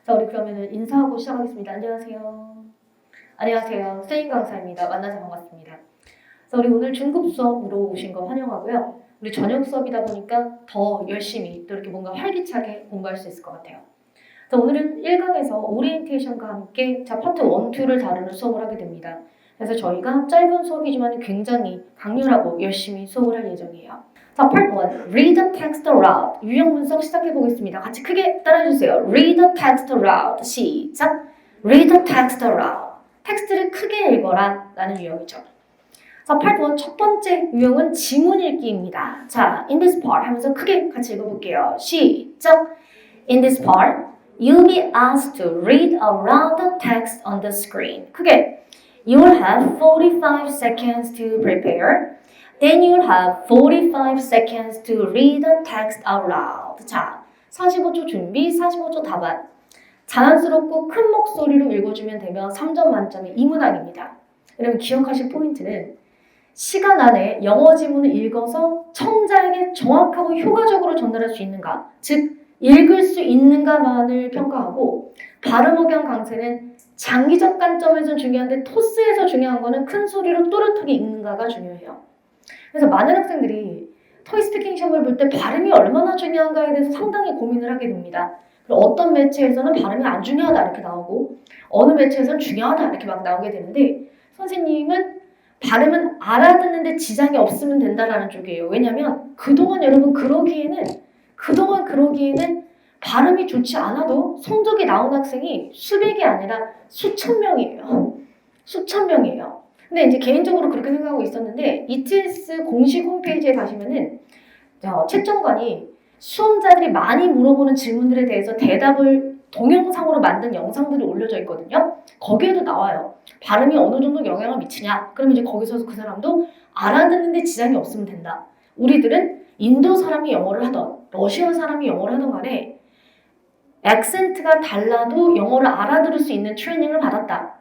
자, 우리 그러면은 인사하고 시작하겠습니다. 안녕하세요. 안녕하세요. 스페인 강사입니다. 만나서 반갑습니다. 자, 우리 오늘 중급 수업으로 오신 거 환영하고요. 우리 저녁 수업이다 보니까 더 열심히 또 이렇게 뭔가 활기차게 공부할 수 있을 것 같아요. 자, 오늘은 1강에서 오리엔테이션과 함께 자, 파트 1, 2를 다루는 수업을 하게 됩니다. 그래서 저희가 짧은 수업이지만 굉장히 강렬하고 열심히 수업을 할 예정이에요. 자, Part 1. Read the text aloud. 유형 분석 시작해 보겠습니다. 같이 크게 따라해주세요. Read the text aloud. 시작. Read the text aloud. 텍스트를 크게 읽어라 라는 유형이죠. 자, Part 1 첫 번째 유형은 지문 읽기입니다. 자, in this part 하면서 크게 같이 읽어볼게요. 시작. In this part, you'll be asked to read aloud the text on the screen. 크게. You will have 45 seconds to prepare. Then you'll have 45 seconds to read the text out loud. 자, 45초 준비, 45초 답안. 자연스럽고 큰 목소리로 읽어주면 되면 3점 만점의 이 문항입니다. 여러분 기억하실 포인트는 시간 안에 영어 지문을 읽어서 청자에게 정확하고 효과적으로 전달할 수 있는가, 즉 읽을 수 있는가만을 평가하고 발음 억양 강세는 장기적 관점에서 중요한데 토스에서 중요한 거는 큰 소리로 또렷하게 읽는가가 중요해요. 그래서 많은 학생들이 토익 스피킹 시험을 볼 때 발음이 얼마나 중요한가에 대해서 상당히 고민을 하게 됩니다. 그리고 어떤 매체에서는 발음이 안 중요하다 이렇게 나오고 어느 매체에서는 중요하다 이렇게 막 나오게 되는데 선생님은 발음은 알아듣는데 지장이 없으면 된다라는 쪽이에요. 왜냐하면 그동안 여러분 그러기에는 발음이 좋지 않아도 성적이 나온 학생이 수백이 아니라 수천 명이에요. 수천 명이에요. 근데 이제 개인적으로 그렇게 생각하고 있었는데 ETS 공식 홈페이지에 가시면은 채점관이 수험자들이 많이 물어보는 질문들에 대해서 대답을 동영상으로 만든 영상들이 올려져 있거든요. 거기에도 나와요. 발음이 어느 정도 영향을 미치냐? 그러면 이제 거기서 그 사람도 알아듣는데 지장이 없으면 된다. 우리들은 인도 사람이 영어를 하던 러시아 사람이 영어를 하던 간에 액센트가 달라도 영어를 알아들을 수 있는 트레이닝을 받았다.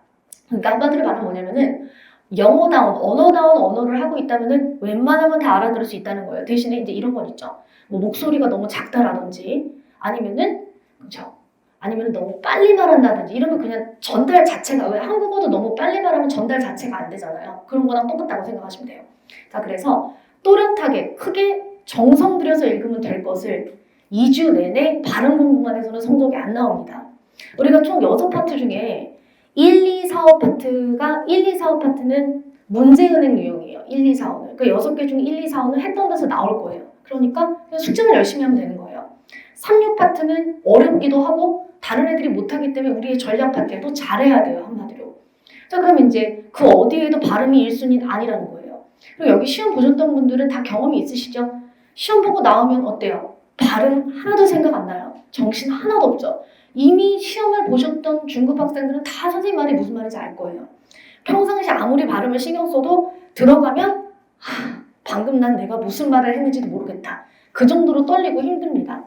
그러니까 한마디로 말하면 뭐냐면은 영어다운, 언어다운 언어를 하고 있다면은 웬만하면 다 알아들을 수 있다는 거예요. 대신에 이제 이런 건 있죠. 뭐 목소리가 너무 작다라든지 아니면은 그렇죠. 아니면 너무 빨리 말한다든지 이러면 그냥 전달 자체가 왜 한국어도 너무 빨리 말하면 전달 자체가 안 되잖아요. 그런 거랑 똑같다고 생각하시면 돼요. 자, 그래서 또렷하게 크게 정성 들여서 읽으면 될 것을 2주 내내 발음 공부만 해서는 성적이 안 나옵니다. 우리가 총 6파트 중에 1, 2, 4, 5 파트는 문제은행 유형이에요. 1, 2, 4, 5는. 그러니까 6개 중에 1, 2, 4, 5는 했던 데서 나올 거예요. 그러니까 숙제는 열심히 하면 되는 거예요. 3, 6 파트는 어렵기도 하고 다른 애들이 못하기 때문에 우리의 전략 파트에도 잘해야 돼요. 한마디로. 자, 그럼 이제 그 어디에도 발음이 1순위는 아니라는 거예요. 그리고 여기 시험 보셨던 분들은 다 경험이 있으시죠? 시험 보고 나오면 어때요? 발음 하나도 생각 안 나요. 정신 하나도 없죠. 이미 시험을 보셨던 중급 학생들은 다 선생님 말이 무슨 말인지 알 거예요. 평상시 아무리 발음을 신경 써도 들어가면 방금 난 내가 무슨 말을 했는지도 모르겠다. 그 정도로 떨리고 힘듭니다.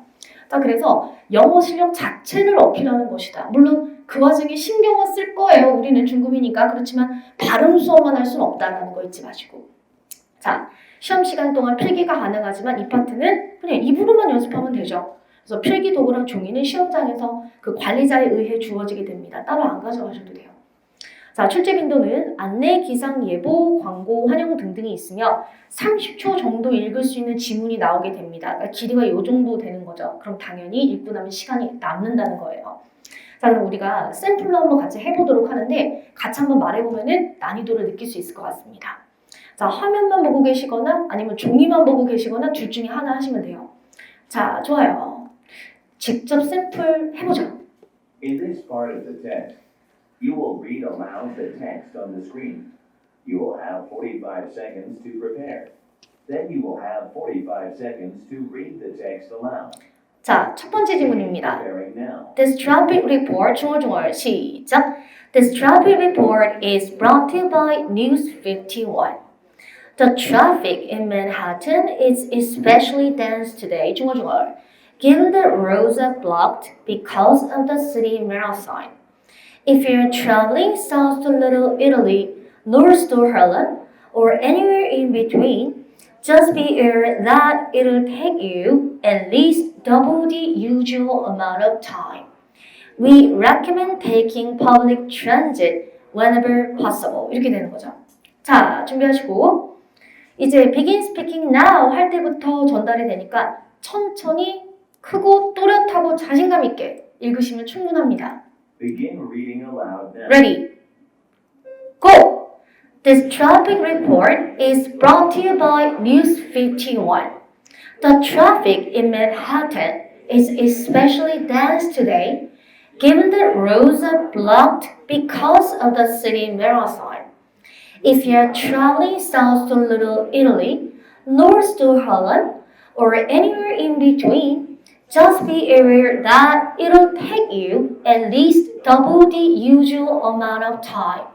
자, 그래서 영어 실력 자체를 어필하는 것이다. 물론 그 와중에 신경은 쓸 거예요. 우리는 중급이니까. 그렇지만 발음 수업만 할 수는 없다라는 거 잊지 마시고. 자, 시험 시간 동안 필기가 가능하지만 이 파트는 그냥 입으로만 연습하면 되죠. 그래서 필기 도구랑 종이는 시험장에서 그 관리자에 의해 주어지게 됩니다. 따로 안 가져가셔도 돼요. 자, 출제 빈도는 안내, 기상, 예보, 광고, 환영 등등이 있으며 30초 정도 읽을 수 있는 지문이 나오게 됩니다. 그러니까 길이가 이 정도 되는 거죠. 그럼 당연히 읽고 나면 시간이 남는다는 거예요. 자, 그럼 우리가 샘플로 한번 같이 해보도록 하는데 같이 한번 말해보면 난이도를 느낄 수 있을 것 같습니다. 자, 화면만 보고 계시거나 아니면 종이만 보고 계시거나 둘 중에 하나 하시면 돼요. 자, 좋아요. 직접 샘플 해보죠. In this part of the text, you will read aloud the text on the screen. You will have 45 seconds to prepare. Then you will have 45 seconds to read the text aloud. 자, 첫 번째 질문입니다. Preparing now. This traffic report, 중얼중얼 시작. This traffic report is brought to you by News 51. The traffic in Manhattan is especially dense today, 중얼중얼. Given the roads are blocked because of the city marathon. If you're traveling south to Little Italy, north to Harlem, or anywhere in between, just be aware that it'll take you at least double the usual amount of time. We recommend taking public transit whenever possible. 이렇게 되는 거죠. 자, 준비하시고 이제 begin speaking now 할 때부터 전달이 되니까 천천히 크고 또렷하고 자신감 있게 읽으시면 충분합니다. Begin reading aloud now. Ready? Go! This traffic report is brought to you by News 51. The traffic in Manhattan is especially dense today, given that roads are blocked because of the city marathon. If you are traveling south to Little Italy, north to Holland, or anywhere in between, just be aware that it'll take you at least double the usual amount of time.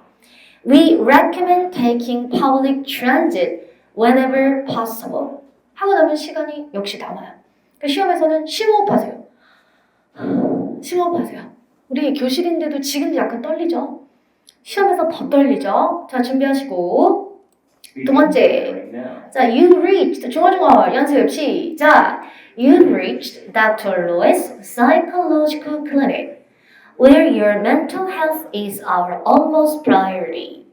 We recommend taking public transit whenever possible. 하고 나면 시간이 역시 남아요. 그러니까 시험에서는 심호흡하세요. 심호흡하세요. 우리 교실인데도 지금도 약간 떨리죠? 시험에서 더 떨리죠? 자, 준비하시고 두 번째. Right now. 자, you reached 중얼중얼 연습 시작. You reached Dr. Lewis Psychological Clinic, where your mental health is our utmost priority.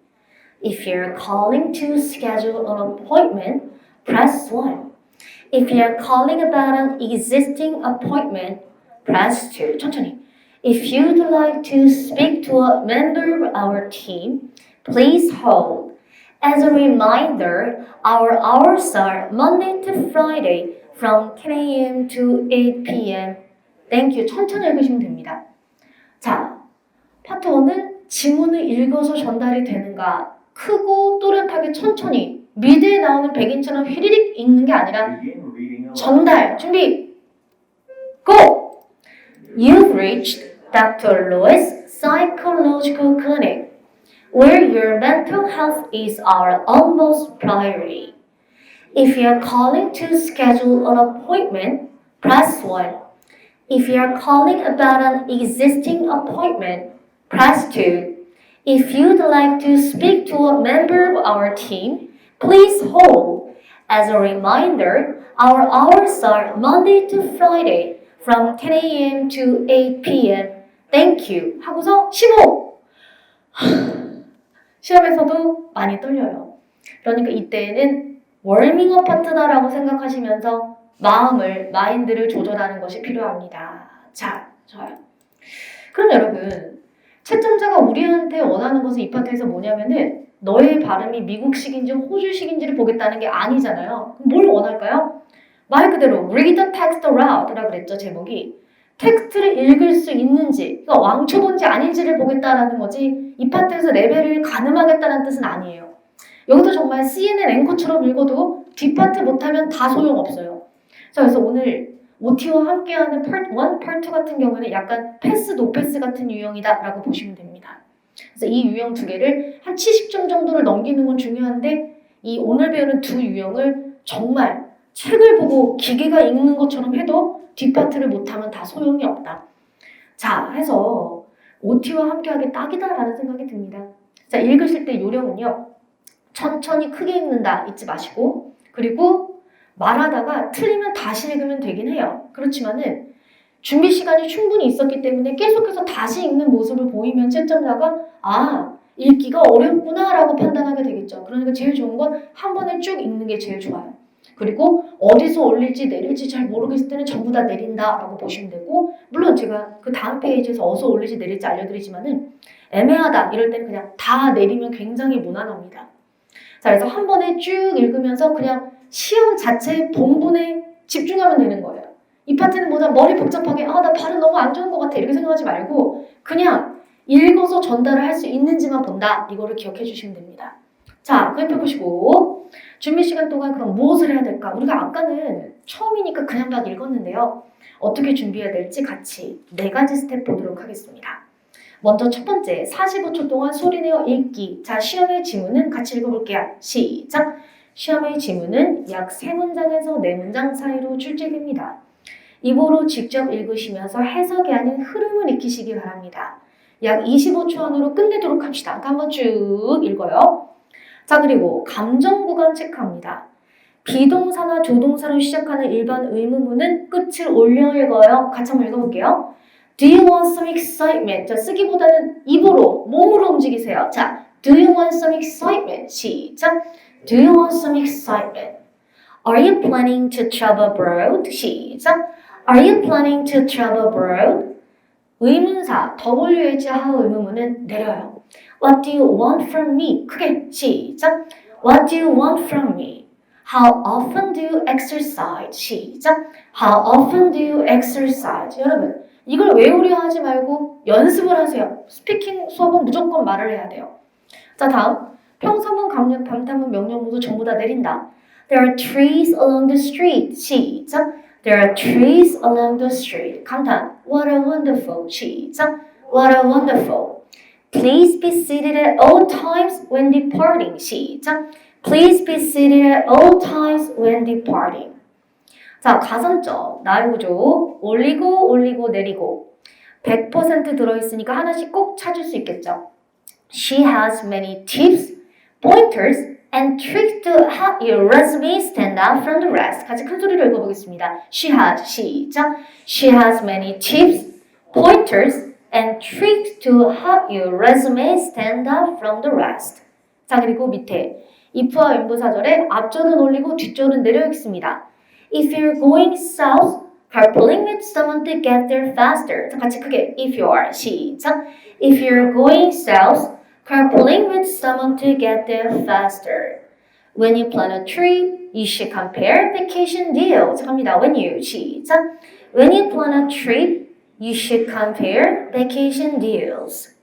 If you're calling to schedule an appointment, press 1. If you're calling about an existing appointment, press 2. 천천히. If you'd like to speak to a member of our team, please hold. As a reminder, our hours are Monday to Friday from 10 a.m. to 8 p.m. Thank you. 천천히 읽으시면 됩니다. 자, 파트 1은 지문을 읽어서 전달이 되는가? 크고 또렷하게 천천히 미드에 나오는 백인처럼 휘리릭 읽는 게 아니라 Begin reading aloud. 전달. 준비. Go! You've reached Dr. Lewis Psychological Clinic, where your mental health is our utmost priority. If you're calling to schedule an appointment, press 1. If you're calling about an existing appointment, press 2. If you'd like to speak to a member of our team, please hold. As a reminder, our hours are Monday to Friday from 10 a.m. to 8 p.m. Thank you. 하고서 15. 시험에서도 많이 떨려요. 그러니까 이때는 워밍업 파트다라고 생각하시면서 마인드를 조절하는 것이 필요합니다. 자, 좋아요. 그럼 여러분, 채점자가 우리한테 원하는 것은 이 파트에서 뭐냐면은 너의 발음이 미국식인지 호주식인지를 보겠다는 게 아니잖아요. 그럼 뭘 원할까요? 말 그대로 read the text aloud라고 그랬죠, 제목이. 텍스트를 읽을 수 있는지, 그러니까 왕초보인지 아닌지를 보겠다라는 거지 이 파트에서 레벨을 가늠하겠다는 뜻은 아니에요. 여기도 정말 CNN 앵커처럼 읽어도 뒷파트 못하면 다 소용없어요. 자, 그래서 오늘 OT와 함께하는 파트 1, 파트 2 같은 경우는 약간 패스, 노패스 같은 유형이다라고 보시면 됩니다. 그래서 이 유형 두 개를 한 70점 정도를 넘기는 건 중요한데 이 오늘 배우는 두 유형을 정말 책을 보고 기계가 읽는 것처럼 해도 뒷파트를 못하면 다 소용이 없다. 자, 해서 OT와 함께하기 딱이다라는 생각이 듭니다. 자, 읽으실 때 요령은요. 천천히 크게 읽는다 잊지 마시고, 그리고 말하다가 틀리면 다시 읽으면 되긴 해요. 그렇지만은 준비 시간이 충분히 있었기 때문에 계속해서 다시 읽는 모습을 보이면 채점자가 읽기가 어렵구나라고 판단하게 되겠죠. 그러니까 제일 좋은 건 한 번에 쭉 읽는 게 제일 좋아요. 그리고 어디서 올릴지 내릴지 잘 모르겠을 때는 전부 다 내린다라고 보시면 되고, 물론 제가 그 다음 페이지에서 어디서 올릴지 내릴지 알려드리지만은 애매하다 이럴 때는 그냥 다 내리면 굉장히 무난합니다. 자, 그래서 한 번에 쭉 읽으면서 그냥 시험 자체의 본분에 집중하면 되는 거예요. 이 파트는 뭐다 머리 복잡하게 나 발음 너무 안 좋은 것 같아 이렇게 생각하지 말고 그냥 읽어서 전달을 할 수 있는지만 본다. 이거를 기억해 주시면 됩니다. 자, 그래프 보시고 준비 시간 동안 그럼 무엇을 해야 될까? 우리가 아까는 처음이니까 그냥 막 읽었는데요. 어떻게 준비해야 될지 같이 4가지 스텝 보도록 하겠습니다. 먼저 첫 번째, 45초 동안 소리내어 읽기. 자, 시험의 지문은 같이 읽어볼게요. 시작! 시험의 지문은 약 3문장에서 4문장 사이로 출제됩니다. 입으로 직접 읽으시면서 해석이 아닌 흐름을 익히시기 바랍니다. 약 25초 안으로 끝내도록 합시다. 그러니까 한번 쭉 읽어요. 자, 그리고 감정 구간 체크합니다. 비동사나 조동사로 시작하는 일반 의문문은 끝을 올려 읽어요. 같이 한번 읽어볼게요. Do you want some excitement? 자, 쓰기보다는 입으로, 몸으로 움직이세요. 자, do you want some excitement? 시작. Do you want some excitement? Are you planning to travel abroad? 시작. Are you planning to travel abroad? 의문사, WH 하우 의문문은 내려요. What do you want from me? 크게 시작. What do you want from me? How often do you exercise? 시작. How often do you exercise? 여러분, 이걸 외우려 하지 말고 연습을 하세요. 스피킹 수업은 무조건 말을 해야 돼요. 자, 다음. 평서문, 강연, 밤탐문, 명령문도 전부 다 내린다. There are trees along the street. 시작. There are trees along the street. 감탄. What a wonderful. 시작. What a wonderful. Please be seated at all times when departing. 시작. Please be seated at all times when departing. 자, 가산점. 나의 구조. 올리고 내리고. 100% 들어있으니까 하나씩 꼭 찾을 수 있겠죠. She has many tips, pointers, and tricks to help your resume stand out from the rest. 같이 큰 소리로 읽어보겠습니다. She has, 시작. She has many tips, pointers, and tricks to help your resume stand out from the rest. 자, 그리고 밑에 if와 윈부사절에 앞절은 올리고 뒷절은 내려 읽습니다. If you're going south, carpooling with someone to get there faster. 자, 같이 크게 if you are, 시작. If you're going south, carpooling with someone to get there faster. When you plan a trip, you should compare vacation deals. 갑니다. When you, 시작. When you plan a trip, you should compare vacation deals.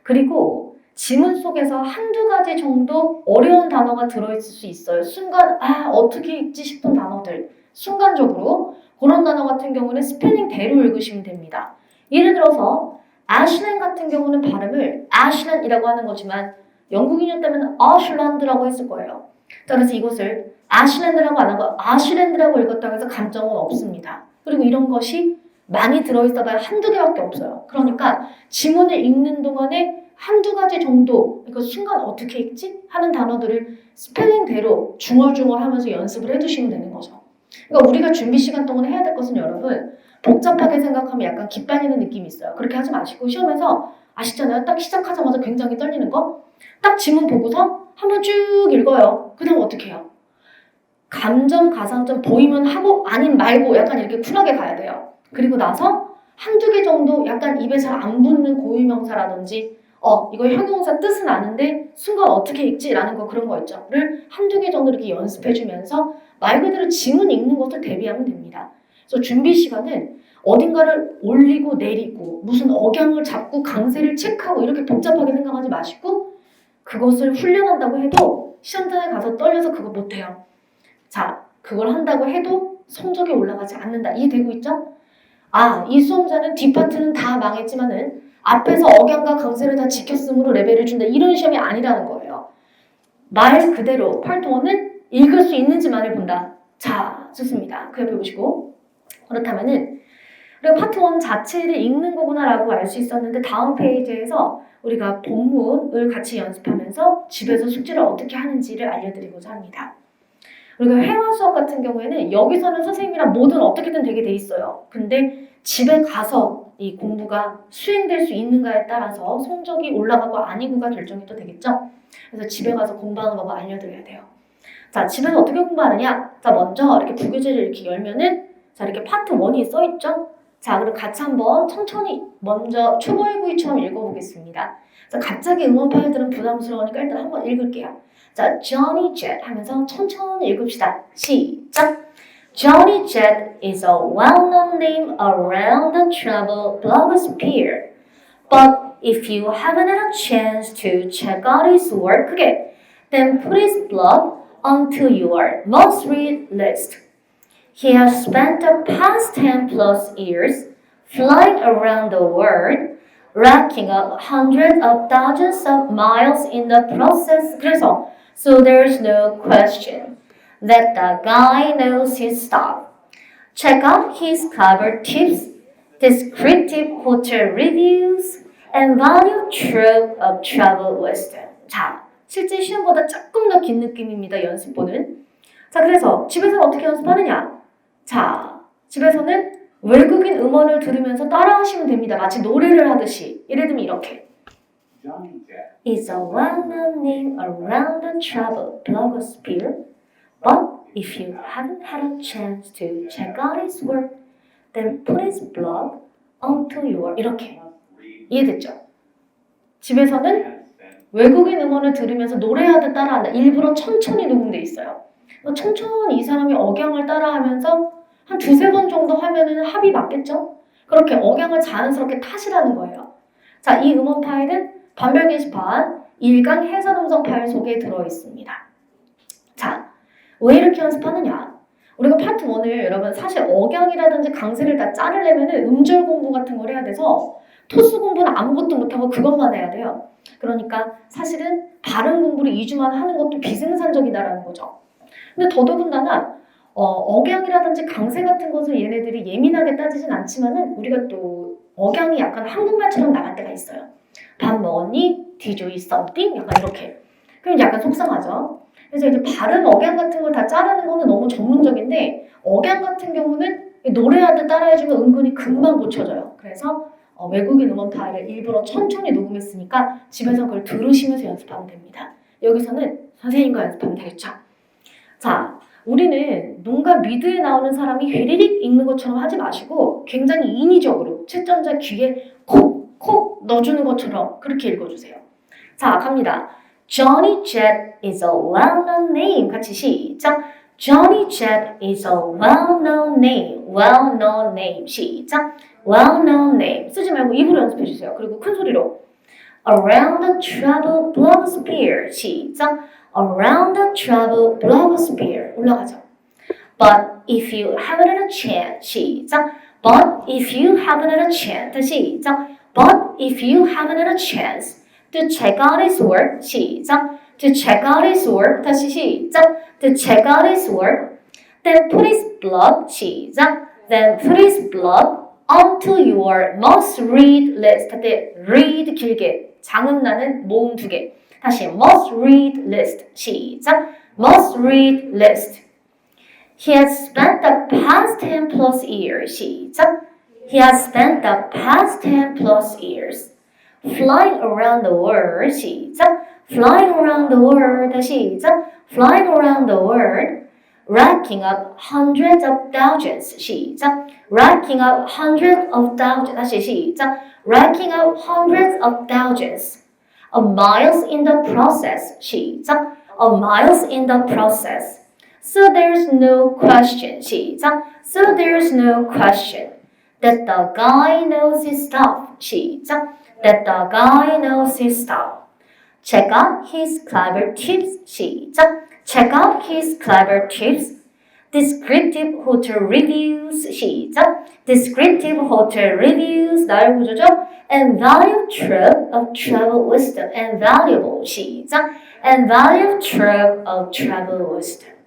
그리고 지문 속에서 한두 가지 정도 어려운 단어가 들어있을 수 있어요. 순간, 어떻게 읽지 싶은 단어들. 순간적으로 그런 단어 같은 경우는 스펠링대로 읽으시면 됩니다. 예를 들어서 애슐랜드 같은 경우는 발음을 애슐랜드이라고 하는 거지만 영국인이었다면 아슐란드라고 했을 거예요. 그래서 이것을 애슐랜드라고 안 하고 아슐랜드라고 읽었다고 해서 감점은 없습니다. 그리고 이런 것이 많이 들어있어봐야 한두 개밖에 없어요. 그러니까 지문을 읽는 동안에 한두 가지 정도, 이거 순간 어떻게 읽지? 하는 단어들을 스펠링대로 중얼중얼 하면서 연습을 해두시면 되는 거죠. 그러니까 우리가 준비 시간 동안에 해야 될 것은 여러분, 복잡하게 생각하면 약간 기빨리는 느낌이 있어요. 그렇게 하지 마시고 시험에서 아시잖아요. 딱 시작하자마자 굉장히 떨리는 거. 딱 지문 보고서 한번 쭉 읽어요. 그 다음 어떻게 해요? 감점, 가산점 보이면 하고 아님 말고 약간 이렇게 쿨하게 가야 돼요. 그리고 나서 한두 개 정도 약간 입에 잘 안 붙는 고유명사라든지 이거 형용사 뜻은 아는데 순간 어떻게 읽지라는 거 그런 거 있죠.를 한두 개 정도 이렇게 연습해주면서 말 그대로 지문 읽는 것도 대비하면 됩니다. 그래서 준비 시간은 어딘가를 올리고 내리고 무슨 억양을 잡고 강세를 체크하고 이렇게 복잡하게 생각하지 마시고 그것을 훈련한다고 해도 시험장에 가서 떨려서 그거 못해요. 자, 그걸 한다고 해도 성적이 올라가지 않는다. 이해되고 있죠? 이 수험자는 뒷파트는 다 망했지만은 앞에서 억양과 강세를 다 지켰으므로 레벨을 준다. 이런 시험이 아니라는 거예요. 말 그대로 팔통어는 읽을 수 있는지만을 본다. 자, 좋습니다. 그 옆에 보시고. 그렇다면은 우리가 파트 1 자체를 읽는 거구나라고 알 수 있었는데 다음 페이지에서 우리가 본문을 같이 연습하면서 집에서 숙제를 어떻게 하는지를 알려드리고자 합니다. 우리가 회화 수업 같은 경우에는 여기서는 선생님이랑 뭐든 어떻게든 되게 돼 있어요. 근데 집에 가서 이 공부가 수행될 수 있는가에 따라서 성적이 올라가고 아니고가 결정이 또 되겠죠. 그래서 집에 가서 공부하는 법을 알려드려야 돼요. 자, 집에서 어떻게 공부하느냐? 자, 먼저 이렇게 부교재를 이렇게 열면은 자, 이렇게 파트 1이 써있죠? 자, 그럼 같이 한번 천천히 먼저 초보 일구이처럼 읽어보겠습니다. 자, 갑자기 응원 파일들은 부담스러우니까 일단 한번 읽을게요. 자, Johnny Jet 하면서 천천히 읽읍시다. 시작! Johnny Jet is a well-known name around the travel blogosphere. But if you haven't had a chance to check out his work, then put his blog onto your must-read list. He has spent the past 10 plus years flying around the world, racking up hundreds of thousands of miles in the process. So there's no question that the guy knows his stuff. Check out his cover tips, descriptive hotel reviews, and value trove of travel wisdom. 자, 실제 시험보다 조금 더 긴 느낌입니다. 연습본은. 자, 그래서 집에서는 어떻게 연습하느냐? 자, 집에서는 외국인 음원을 들으면서 따라하시면 됩니다. 마치 노래를 하듯이. 예를 들면 이렇게. Johnny Depp Is a well-known name around the travel blogosphere, but if you haven't had a chance to check out his work, then put his blog onto your 이렇게 read 이해됐죠? 집에서는 and spend 외국인 음원을 들으면서 노래하듯 따라한다. 일부러 천천히 녹음돼 있어요. 천천히 이 사람이 억양을 따라하면서 한 두세 번 정도 하면은 합이 맞겠죠? 그렇게 억양을 자연스럽게 타시라는 거예요. 자, 이 음원 파일은 반별 게시판 1강 해설 음성 파일 속에 들어있습니다. 자, 왜 이렇게 연습하느냐? 우리가 파트 1을 여러분 사실 억양이라든지 강세를 다 자르려면 음절 공부 같은 걸 해야 돼서 토스 공부는 아무것도 못하고 그것만 해야 돼요. 그러니까 사실은 발음 공부를 2주만 하는 것도 비생산적이다라는 거죠. 근데 더더군다나 억양이라든지 강세 같은 것을 얘네들이 예민하게 따지진 않지만은 우리가 또 억양이 약간 한국말처럼 나갈 때가 있어요. 밥 먹었니? Did you eat something? 약간 이렇게. 그럼 약간 속상하죠. 그래서 이제 발음 억양 같은 걸 다 자르는 거는 너무 전문적인데 억양 같은 경우는 노래하듯 따라해주면 은근히 금방 고쳐져요. 그래서 외국인 음원 파일을 일부러 천천히 녹음했으니까 집에서 그걸 들으시면서 연습하면 됩니다. 여기서는 선생님과 연습하면 되겠죠. 자, 우리는 뭔가 미드에 나오는 사람이 휘리릭 읽는 것처럼 하지 마시고 굉장히 인위적으로 채점자 귀에 콕 넣어주는 것처럼 그렇게 읽어주세요. 자, 갑니다. Johnny Depp is a well-known name. 같이 시작. Johnny Depp is a well-known name. well-known name. 시작. well-known name. 쓰지 말고 입으로 연습해주세요. 그리고 큰 소리로. Around the travel blogosphere. 시작. Around the travel blogosphere. 올라가죠. But if you haven't had a chance. 시작. But if you haven't had a chance. 시작. But if you haven't had a chance to check out his work. 시작. To check out his work. 다시 시작. To check out his work. Then put his blog. 시작. Then put his blog onto your must read list. 할때 read 길게. 장음 나는 모음 두 개. 다시 must read list. 시작. must read list. He has spent the past 10 plus years. 시작. He has spent the past 10 plus years flying around the world. 시작. Flying around the world. 다시 시작. Flying around the world. Racking up hundreds of thousands. 시작. Racking up hundreds of thousands. 다시 시작. Racking up hundreds of thousands of miles in the process. 시작. Of miles in the process. So there's no question. 시작. So there's no question that the guy knows his stuff. 시작. That the guy knows his stuff. Check out his clever tips. 시작. Check out his clever tips. Descriptive hotel reviews. 시작. Descriptive hotel reviews. 나열 구조죠. And valuable trip of travel wisdom. And valuable. 시작. And valuable trip of travel wisdom.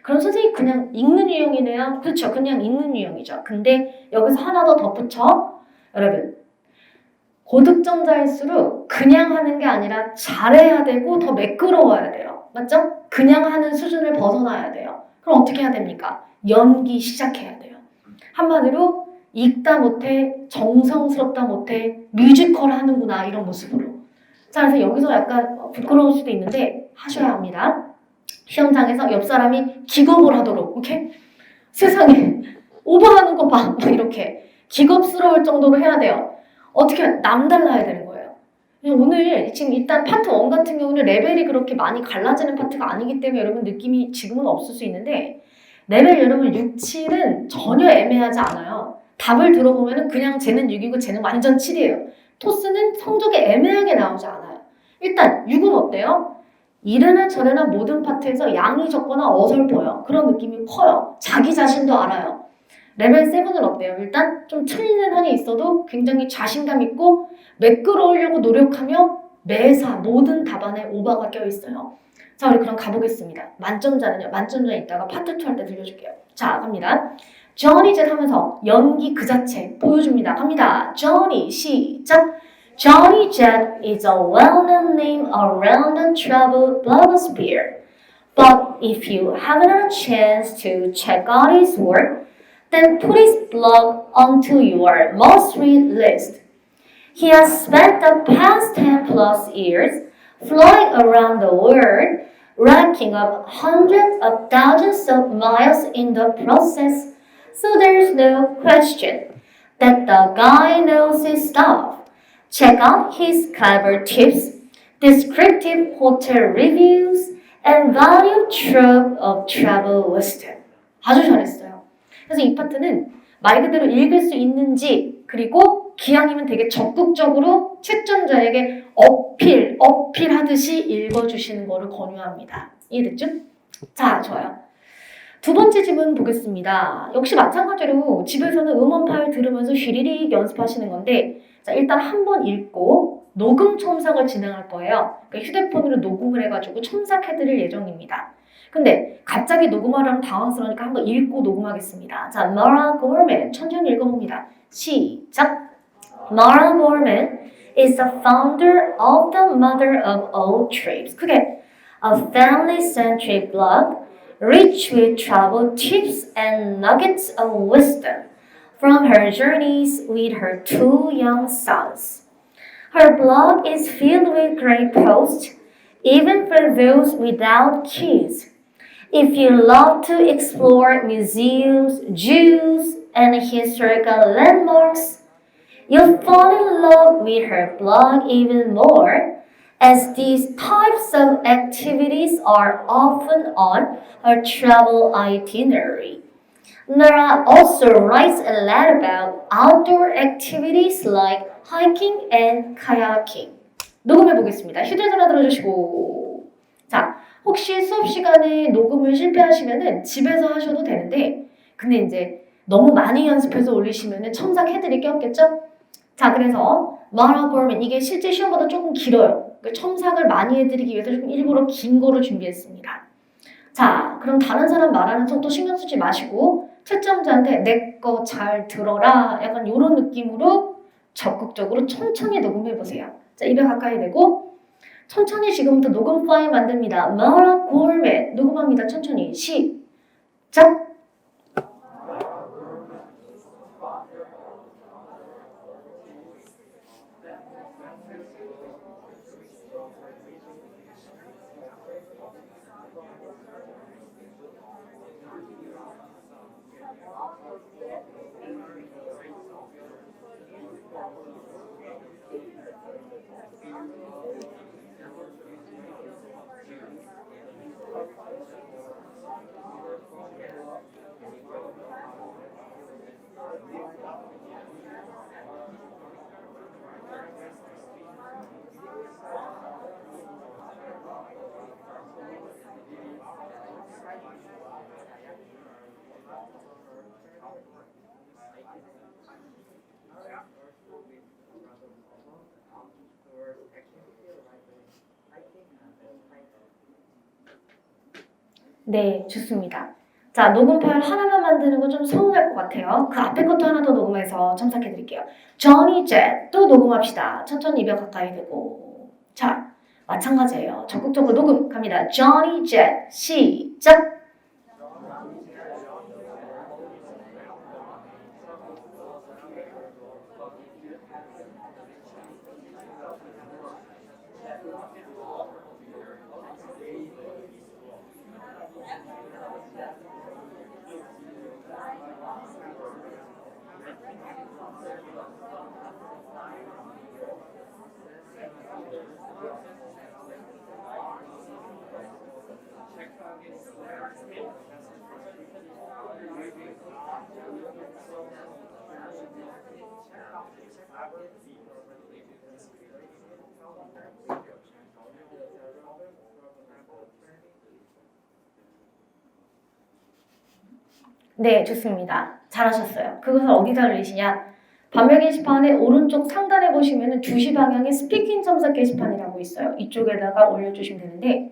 그럼 선생님 그냥 읽는 유형이네요. 그렇죠. 그냥 읽는 유형이죠. 근데 여기서 하나 더 덧붙여. 여러분. 고득점자일수록 그냥 하는 게 아니라 잘해야 되고 더 매끄러워야 돼요. 맞죠? 그냥 하는 수준을 벗어나야 돼요. 그럼 어떻게 해야 됩니까? 연기 시작해야 돼요. 한마디로 읽다 못해, 정성스럽다 못해, 뮤지컬 하는구나 이런 모습으로. 자, 그래서 여기서 약간 부끄러울 수도 있는데 하셔야 합니다. 시험장에서 옆 사람이 기겁을 하도록, 오케이? 세상에 오버하는 거 봐, 뭐 이렇게 기겁스러울 정도로 해야 돼요. 어떻게 남달라야 되는 거예요. 오늘 지금 일단 파트 1 같은 경우는 레벨이 그렇게 많이 갈라지는 파트가 아니기 때문에 여러분 느낌이 지금은 없을 수 있는데 레벨 여러분 6, 7은 전혀 애매하지 않아요. 답을 들어보면 그냥 쟤는 6이고 쟤는 완전 7이에요. 토스는 성적이 애매하게 나오지 않아요. 일단 6은 어때요? 이래나 저래나 모든 파트에서 양이 적거나 어설퍼요. 그런 느낌이 커요. 자기 자신도 알아요. 레벨 7은 어때요? 일단 좀 틀리는 한이 있어도 굉장히 자신감 있고 매끄러우려고 노력하며 매사 모든 답안에 오바가 껴있어요. 자, 우리 그럼 가보겠습니다. 만점자는요. 만점자 이따가 파트 2 할 때 들려줄게요. 자, 갑니다. Johnny Depp 하면서 연기 그 자체 보여줍니다. 갑니다. Johnny 시작. Johnny Depp is a well-known name around the travel blogosphere. But if you haven't had a chance to check out his work, then put his blog onto your must read list. He has spent the past 10 plus years flying around the world, racking up hundreds of thousands of miles in the process, so there's no question that the guy knows his stuff. Check out his clever tips, descriptive hotel reviews, and value trove of travel wisdom. 아주 잘했어요. 그래서 이 파트는 말 그대로 읽을 수 있는지 그리고 기왕이면 되게 적극적으로 채점자에게 어필하듯이 읽어주시는 거를 권유합니다. 이해됐죠? 자, 좋아요. 두 번째 집은 보겠습니다. 역시 마찬가지로 집에서는 음원 파일 들으면서 쉬리릭 연습하시는 건데 자, 일단 한번 읽고 녹음 첨삭을 진행할 거예요. 그러니까 휴대폰으로 녹음을 해가지고 첨삭해드릴 예정입니다. 근데 갑자기 녹음하려면 당황스러우니까 한번 읽고 녹음하겠습니다. 자, Mara Gorman 천천히 읽어봅니다. 시작! Mara Gorman is the founder of the Mother of All Trips. 크게 a family-centric blog rich with travel tips and nuggets of wisdom from her journeys with her two young sons. Her blog is filled with great posts, even for those without kids. If you love to explore museums, zoos, and historical landmarks, you'll fall in love with her blog even more, as these types of activities are often on her travel itinerary. Nora also writes a lot about outdoor activities like hiking and kayaking. 녹음해 보겠습니다. 휴대전화 들어주시고. 자, 혹시 수업 시간에 녹음을 실패하시면은 집에서 하셔도 되는데, 근데 이제 너무 많이 연습해서 올리시면은 첨삭해드릴 게 없겠죠? 자, 그래서 Mara Gorman 이게 실제 시험보다 조금 길어요. 첨삭을 많이 해드리기 위해서 조금 일부러 긴 거로 준비했습니다. 자, 그럼 다른 사람 말하는 속도 신경 쓰지 마시고 채점자한테 내 거 잘 들어라 약간 이런 느낌으로 적극적으로 천천히 녹음해 보세요. 자, 입에 가까이 대고 천천히 지금부터 녹음 파일 만듭니다. Mara Gorman 녹음합니다. 천천히 시작! 네, 좋습니다. 자, 녹음 파일 하나만 만드는 거 좀 서운할 것 같아요. 그 앞에 것도 하나 더 녹음해서 첨삭해 드릴게요. Johnny Jet 또 녹음합시다. 천천히 입에 가까이 대고. 자, 마찬가지예요. 적극적으로 녹음 갑니다. Johnny Jet 시작! 네, 좋습니다. 잘하셨어요. 그것을 어디다 올리시냐? 반면 게시판의 오른쪽 상단에 보시면 2시 방향에 스피킹 첨삭 게시판이라고 있어요. 이쪽에다가 올려주시면 되는데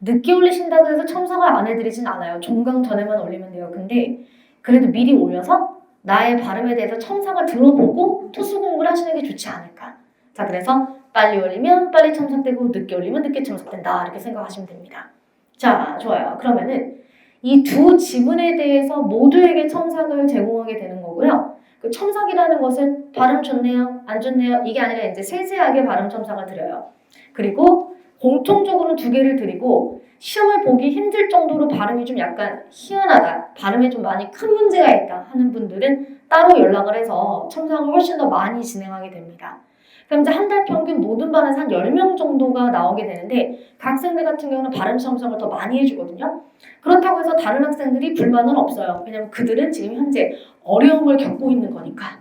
늦게 올리신다고 해서 첨삭을 안 해드리진 않아요. 종강 전에만 올리면 돼요. 근데 그래도 미리 올려서 나의 발음에 대해서 첨삭을 들어보고 투수 공부를 하시는 게 좋지 않을까. 자, 그래서 빨리 올리면 빨리 첨삭되고 늦게 올리면 늦게 첨삭된다. 이렇게 생각하시면 됩니다. 자, 좋아요. 그러면은 이 두 지문에 대해서 모두에게 첨삭을 제공하게 되는 거고요. 그 첨삭이라는 것은 발음 좋네요, 안 좋네요 이게 아니라 이제 세세하게 발음 첨삭을 드려요. 그리고 공통적으로 두 개를 드리고 시험을 보기 힘들 정도로 발음이 좀 약간 희한하다, 발음에 좀 많이 큰 문제가 있다 하는 분들은 따로 연락을 해서 첨삭을 훨씬 더 많이 진행하게 됩니다. 그럼 이제 한 달 평균 모든 반에서 한 10명 정도가 나오게 되는데 그 학생들 같은 경우는 발음 첨삭을 더 많이 해주거든요. 그렇다고 해서 다른 학생들이 불만은 없어요. 왜냐면 그들은 지금 현재 어려움을 겪고 있는 거니까.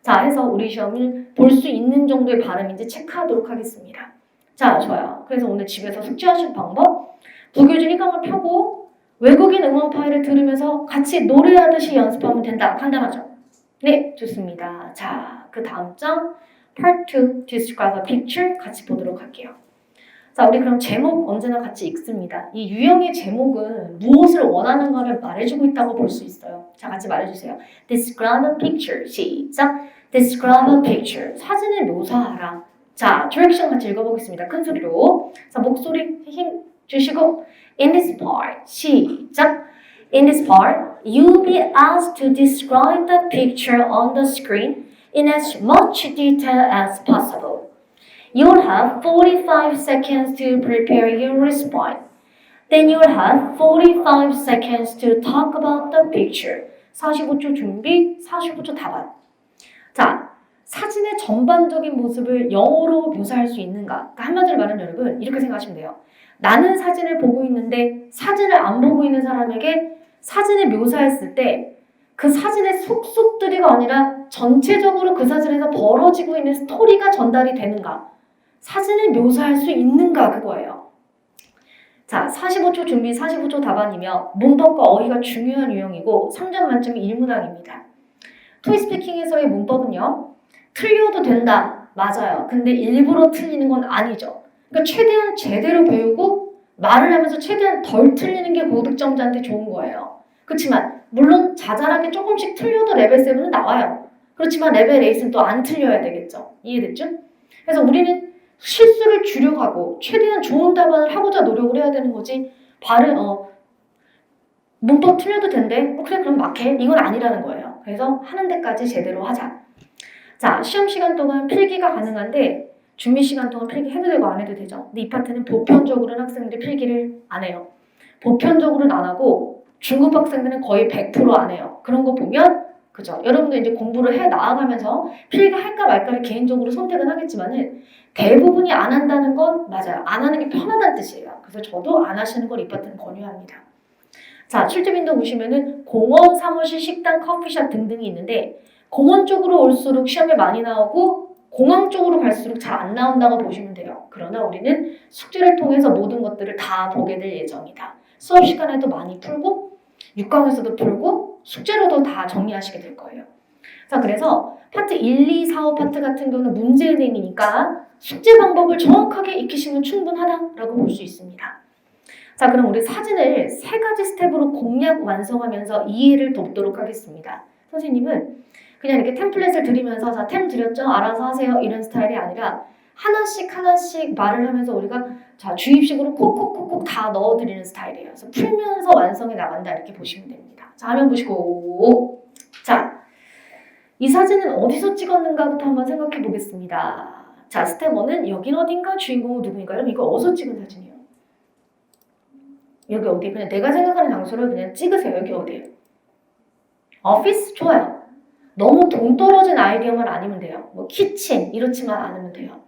자, 해서 우리 시험을 볼 수 있는 정도의 발음인지 체크하도록 하겠습니다. 자, 좋아요. 그래서 오늘 집에서 숙제하실 방법, 부교준 1강을 펴고 외국인 응원 파일을 들으면서 같이 노래하듯이 연습하면 된다. 간단하죠? 네, 좋습니다. 자, 그 다음 장 Part 2, Describe a Picture 같이 보도록 할게요. 자, 우리 그럼 제목 언제나 같이 읽습니다. 이 유형의 제목은 무엇을 원하는가를 말해주고 있다고 볼 수 있어요. 자, 같이 말해주세요. Describe a picture. 시작. Describe a picture. 사진을 묘사하라. 자, 디렉션 같이 읽어보겠습니다. 큰 소리로. 자, 목소리 힘 주시고 In this part. 시작. In this part, you'll be asked to describe the picture on the screen in as much detail as possible. You'll have 45 seconds to prepare your response. Then you'll have 45 seconds to talk about the picture. 45초 준비, 45초 답안. 자, 사진의 전반적인 모습을 영어로 묘사할 수 있는가? 그러니까 한마디로 말하면 여러분 이렇게 생각하시면 돼요. 나는 사진을 보고 있는데 사진을 안 보고 있는 사람에게 사진을 묘사했을 때 그 사진의 속속들이가 아니라 전체적으로 그 사진에서 벌어지고 있는 스토리가 전달이 되는가? 사진을 묘사할 수 있는가 그거예요. 자, 45초 준비, 45초 답안이며 문법과 어휘가 중요한 유형이고 3점 만점이 1문항입니다. 토이스피킹에서의 문법은요. 틀려도 된다. 맞아요. 근데 일부러 틀리는 건 아니죠. 그러니까 최대한 제대로 배우고 말을 하면서 최대한 덜 틀리는 게 고득점자한테 좋은 거예요. 그렇지만 물론 자잘하게 조금씩 틀려도 레벨 7은 나와요. 그렇지만 레벨 8은 또 안 틀려야 되겠죠. 이해됐죠? 그래서 우리는 실수를 줄여가고 최대한 좋은 답안을 하고자 노력을 해야 되는 거지. 발음 문법 틀려도 된대. 그래 그럼 막해. 이건 아니라는 거예요. 그래서 하는 데까지 제대로 하자. 자, 시험 시간 동안 필기가 가능한데 준비 시간 동안 필기 해도 되고 안 해도 되죠. 근데 이 파트는 보편적으로는 학생들이 필기를 안 해요. 보편적으로는 안 하고 중급 학생들은 거의 100% 안 해요. 그런 거 보면 그죠? 여러분들 이제 공부를 해 나아가면서 필기 할까 말까를 개인적으로 선택은 하겠지만은 대부분이 안 한다는 건 맞아요. 안 하는 게 편하다는 뜻이에요. 그래서 저도 안 하시는 걸 이 파트는 권유합니다. 자, 출제 빈도 보시면은 공원, 사무실, 식당, 커피숍 등등이 있는데 공원 쪽으로 올수록 시험에 많이 나오고 공항 쪽으로 갈수록 잘 안 나온다고 보시면 돼요. 그러나 우리는 숙제를 통해서 모든 것들을 다 보게 될 예정이다. 수업 시간에도 많이 풀고 6강에서도 풀고 숙제로도 다 정리하시게 될 거예요. 자, 그래서 파트 1, 2, 4, 5 파트 같은 경우는 문제은행이니까 숙제 방법을 정확하게 익히시면 충분하다라고 볼 수 있습니다. 자, 그럼 우리 사진을 3가지 스텝으로 공략 완성하면서 이해를 돕도록 하겠습니다. 선생님은 그냥 이렇게 템플릿을 드리면서 자, 템 드렸죠? 알아서 하세요. 이런 스타일이 아니라 하나씩 말을 하면서 우리가 자, 주입식으로 콕콕콕콕 다 넣어드리는 스타일이에요. 그래서 풀면서 완성해 나간다 이렇게 보시면 됩니다. 자, 화면 보시고 자, 이 사진은 어디서 찍었는가부터 한번 생각해 보겠습니다. 자, 스텝 1은 여긴 어딘가 주인공은 누구인가? 그럼 이거 어디서 찍은 사진이에요? 여기 어디? 그냥 내가 생각하는 장소를 그냥 찍으세요. 여기 어디예요? 오피스? 좋아요. 너무 동떨어진 아이디어만 아니면 돼요. 뭐 키친 이렇지만 않으면 돼요.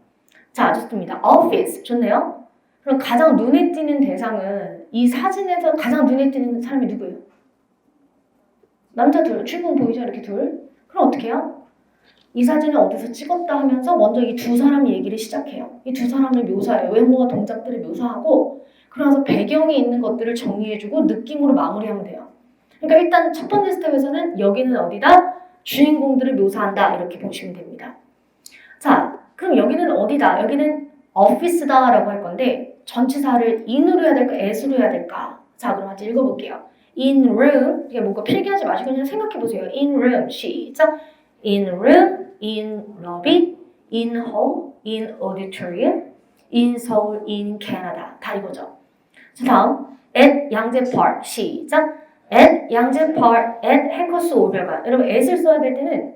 자, 좋습니다. 오피스 좋네요. 그럼 가장 눈에 띄는 대상은 이 사진에서 가장 눈에 띄는 사람이 누구예요? 남자 둘, 주인공 보이죠? 이렇게 둘. 그럼 어떻게 해요? 이 사진을 어디서 찍었다 하면서 먼저 이 두 사람 얘기를 시작해요. 이 두 사람을 묘사해요. 외모와 동작들을 묘사하고 그러면서 배경에 있는 것들을 정리해주고 느낌으로 마무리하면 돼요. 그러니까 일단 첫 번째 스텝에서는 여기는 어디다? 주인공들을 묘사한다 이렇게 보시면 됩니다. 자, 그럼 여기는 어디다? 여기는 오피스다 라고 할 건데 전치사를 in으로 해야 될까? as로 해야 될까? 자, 그럼 같이 읽어볼게요. in room, 이게 뭔가 필기하지 마시고 그냥 생각해보세요. in room, 시작. in room, in lobby, in hall, in auditorium, in Seoul, in Canada 다 이거죠. 자, 다음 at 양재park. 시작. at 양재park, at 해커스 500원. 여러분, at을 써야 될 때는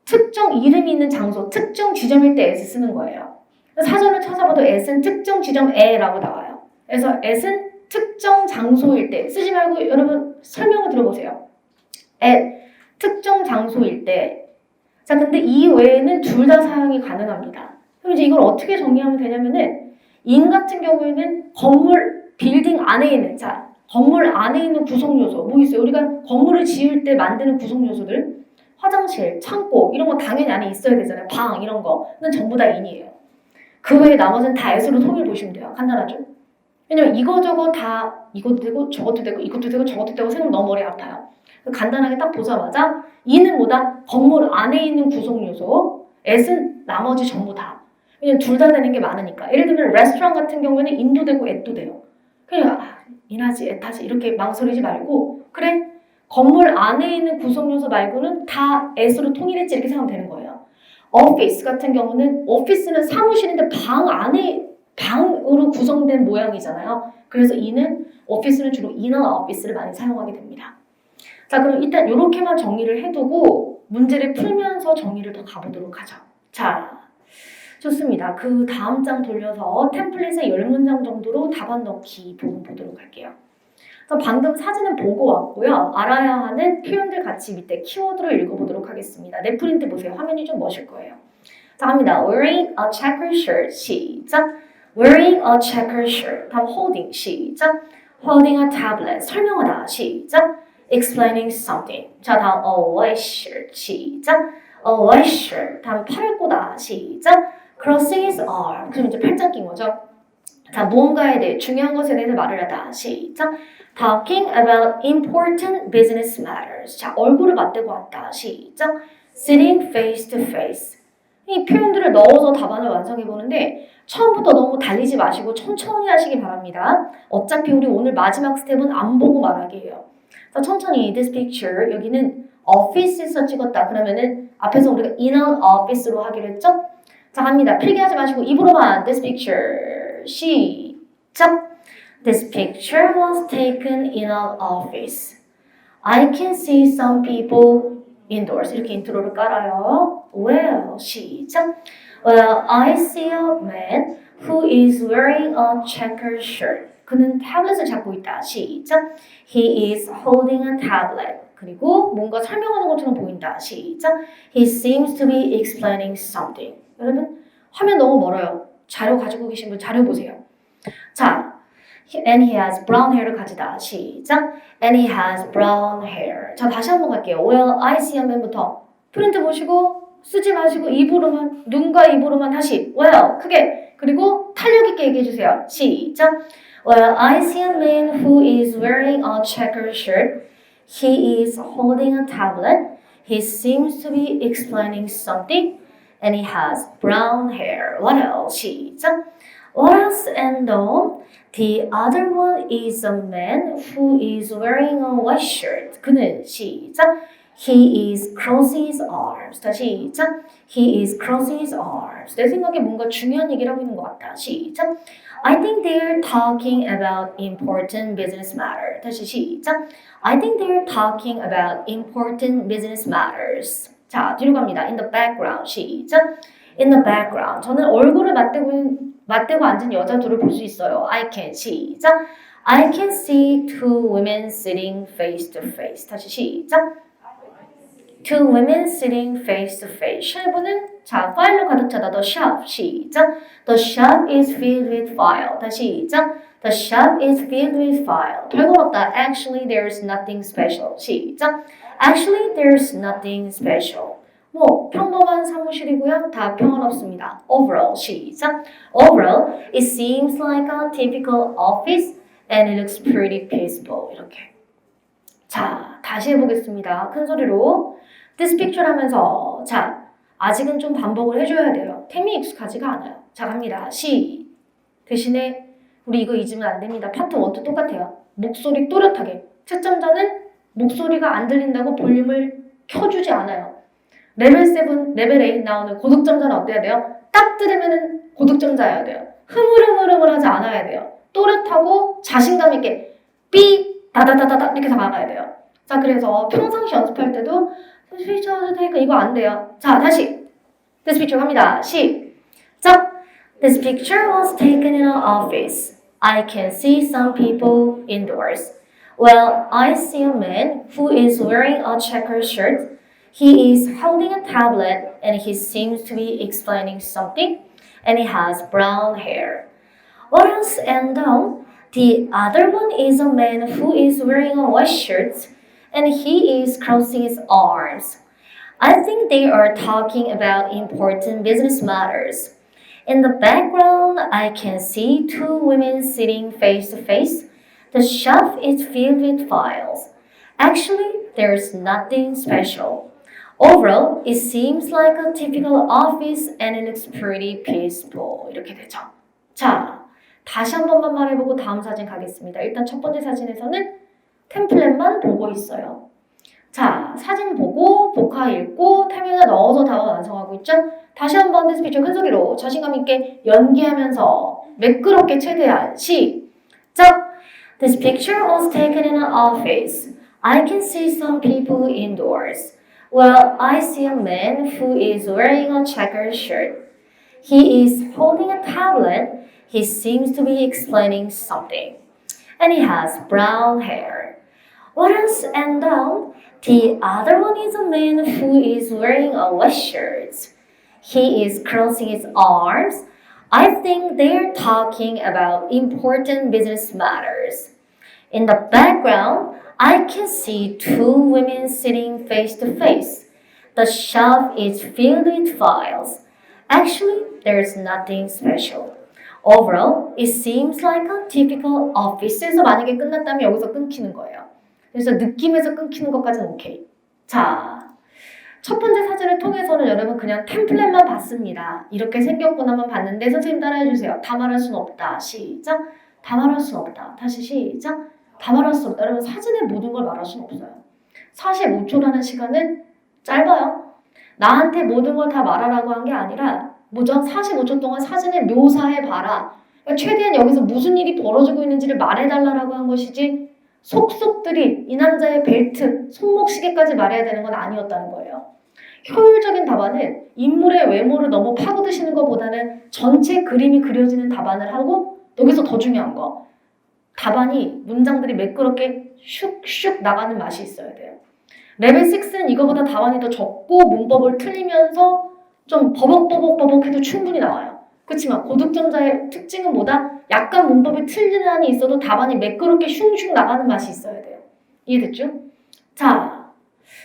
특정 이름이 있는 장소, 특정 지점일 때 at 쓰는 거예요. 사전을 찾아봐도 at은 특정 지점에라고 나와요. 그래서 at은 특정 장소일 때 쓰지 말고 여러분 설명을 들어보세요. at 특정 장소일 때. 자, 근데 이 외에는 둘 다 사용이 가능합니다. 그럼 이제 이걸 어떻게 정리하면 되냐면은 in 같은 경우에는 건물, 빌딩 안에 있는, 자, 건물 안에 있는 구성 요소 뭐 있어요? 우리가 건물을 지을 때 만드는 구성 요소들, 화장실, 창고 이런 거 당연히 안에 있어야 되잖아요. 방 이런 거는 전부 다 in이에요. 그 외에 나머지는 다 as로 통일 보시면 돼요. 간단하죠? 왜냐면 이거저거 다 이것도 되고 저것도 되고 이것도 되고 저것도 되고 생각 너무 머리 아파요. 간단하게 딱 보자마자 이는 뭐다? 건물 안에 있는 구성 요소, at은 나머지 전부 다. 왜냐면 둘 다 되는 게 많으니까. 예를 들면 레스토랑 같은 경우에는 in도 되고 at도 돼요. 그냥 in하지 at하지 이렇게 망설이지 말고 그래 건물 안에 있는 구성 요소 말고는 다 at으로 통일했지 이렇게 생각하면 되는 거예요. office 같은 경우는 office는 사무실인데 방 안에 방으로 구성된 모양이잖아요. 그래서 이는 office는 주로 inner office를 많이 사용하게 됩니다. 자, 그럼 일단 이렇게만 정리를 해두고 문제를 풀면서 정리를 더 가보도록 하죠. 자, 좋습니다. 그 다음 장 돌려서 템플릿에 10문장 정도로 답안 넣기 부분 보도록 할게요. 그래서 방금 사진은 보고 왔고요. 알아야 하는 표현들 같이 밑에 키워드를 읽어보도록 하겠습니다. 내 프린트 보세요. 화면이 좀 멋일 거예요. 자, 갑니다. Wearing a checkered shirt. 시작. Wearing a checkered shirt. 다음 holding. 시작. Holding a tablet. 설명하다. 시작. Explaining something. 자, 다음 a white shirt. 시작. A white shirt. 다음 팔을 꼬다. 시작. Crossing his arm. 그럼 이제 팔짱 낀 거죠. 자, 무언가에 대해 중요한 것에 대해서 말을 하다. 시작. Talking about important business matters. 자, 얼굴을 맞대고 왔다. 시작. Sitting face to face. 이 표현들을 넣어서 답안을 완성해 보는데 처음부터 너무 달리지 마시고 천천히 하시기 바랍니다. 어차피 우리 오늘 마지막 스텝은 안 보고 말하기예요. 자, 천천히 this picture 여기는 office에서 찍었다. 그러면은 앞에서 우리가 inner office로 하기로 했죠? 자, 갑니다. 필기하지 마시고 입으로만 this picture. 시작. This picture was taken in an office. I can see some people indoors. 이렇게 인트로를 깔아요. Well, 시작. Well, I see a man who is wearing a checkered shirt. 그는 타블렛을 잡고 있다. 시작. He is holding a tablet. 그리고 뭔가 설명하는 것처럼 보인다. 시작. He seems to be explaining something. 여러분, 화면 너무 멀어요. 자료 가지고 계신 분 자료 보세요. 자, and he has brown hair를 가지다. 시작. And he has brown hair. 자, 다시 한번 갈게요. Well, I see a man부터 프린트 보시고 쓰지 마시고 입으로만, 눈과 입으로만 다시 well, 크게 그리고 탄력 있게 얘기해 주세요. 시작. Well, I see a man who is wearing a checkered shirt. He is holding a tablet. He seems to be explaining something. And he has brown hair. What else? 시작. What else? And the other one is a man who is wearing a white shirt. 그는 시작. He is crossing his arms. 다시 시작. He is crossing his arms. 내 생각에 뭔가 중요한 얘기를 하고 있는 것 같다. 시작. I think they're talking about important business matters. 다시 시작. I think they're talking about important business matters. 자, 뒤로 갑니다. In the background. 시작. In the background. 저는 얼굴을 맞대고 앉은 여자 둘을 볼 수 있어요. I can. 시작. I can see two women sitting face to face. 다시 시작. Two women sitting face to face. 쉘브는 자, 파일로 가득 차다. The shop. 시작. The shop is filled with file. 다시 시작. The shop is filled with file. 별거 없다. Actually, there's nothing special. 시작. Actually, there's nothing special. 뭐 평범한 사무실이고요. 다 평화롭습니다. Overall, 시작. Overall, it seems like a typical office and it looks pretty peaceful. 이렇게. 자, 다시 해보겠습니다. 큰 소리로. This picture 하면서 자, 아직은 좀 반복을 해줘야 돼요. 템이 익숙하지가 않아요. 자, 갑니다. 시. 대신에 우리 이거 잊으면 안 됩니다. 파트 1도 똑같아요. 목소리 또렷하게. 채점자는 목소리가 안 들린다고 볼륨을 켜주지 않아요. 레벨 7, 레벨 8 나오는 고득점자는 어때야 돼요? 딱 들으면 고득점자여야 돼요. 흐물흐물흐물하지 않아야 돼요. 또렷하고 자신감 있게 B 다다다다다 이렇게 다가가야 돼요. 자, 그래서 평상시 연습할 때도 This picture take 이거 안 돼요. 자, 다시 This picture 갑니다. 시작. This picture was taken in an office. I can see some people indoors. Well, I see a man who is wearing a checkered shirt. He is holding a tablet and he seems to be explaining something, and he has brown hair. What else? And the other one is a man who is wearing a white shirt and he is crossing his arms. I think they are talking about important business matters. In the background, I can see two women sitting face to face. The shelf is filled with files. Actually, there's nothing special. Overall, it seems like a typical office and it looks pretty peaceful. 이렇게 되죠. 자, 다시 한 번만 말해보고 다음 사진 가겠습니다. 일단 첫 번째 사진에서는 템플릿만 보고 있어요. 자, 사진 보고 복화 읽고 템에다 넣어서 답을 완성하고 있죠? 다시 한번 This picture 큰 소리로 자신감 있게 연기하면서 매끄럽게 최대한 시작! This picture was taken in an office. I can see some people indoors. Well, I see a man who is wearing a checkered shirt. He is holding a tablet. He seems to be explaining something. And he has brown hair. What else? And the other one is a man who is wearing a white shirt. He is crossing his arms. I think they're talking about important business matters. In the background, I can see two women sitting face to face. The shelf is filled with files. Actually, there's nothing special. Overall, it seems like a typical office에서 만약에 끝났다면 여기서 끊기는 거예요. 그래서 느낌에서 끊기는 것까지는 오케이. 자, 첫 번째 사진을 통해서는 여러분 그냥 템플릿만 봤습니다. 이렇게 생겼구나만 봤는데 선생님 따라해주세요. 다 말할 수는 없다. 시작. 다 말할 수는 없다. 다시 시작. 다 말할 수 없다. 여러분 사진의 모든 걸 말할 수는 없어요. 45초라는 시간은 짧아요. 나한테 모든 걸 다 말하라고 한 게 아니라 뭐죠? 45초 동안 사진을 묘사해봐라. 그러니까 최대한 여기서 무슨 일이 벌어지고 있는지를 말해달라고 한 것이지 속속들이 이 남자의 벨트, 손목시계까지 말해야 되는 건 아니었다는 거예요. 효율적인 답안은 인물의 외모를 너무 파고드시는 것보다는 전체 그림이 그려지는 답안을 하고 여기서 더 중요한 거 답안이 문장들이 매끄럽게 슉슉 나가는 맛이 있어야 돼요. 레벨 6는 이거보다 답안이 더 적고 문법을 틀리면서 좀 버벅버벅 해도 충분히 나와요. 그렇지만 고득점자의 특징은 뭐다? 약간 문법이 틀리는 한이 있어도 답안이 매끄럽게 슝슝 나가는 맛이 있어야 돼요. 이해됐죠? 자,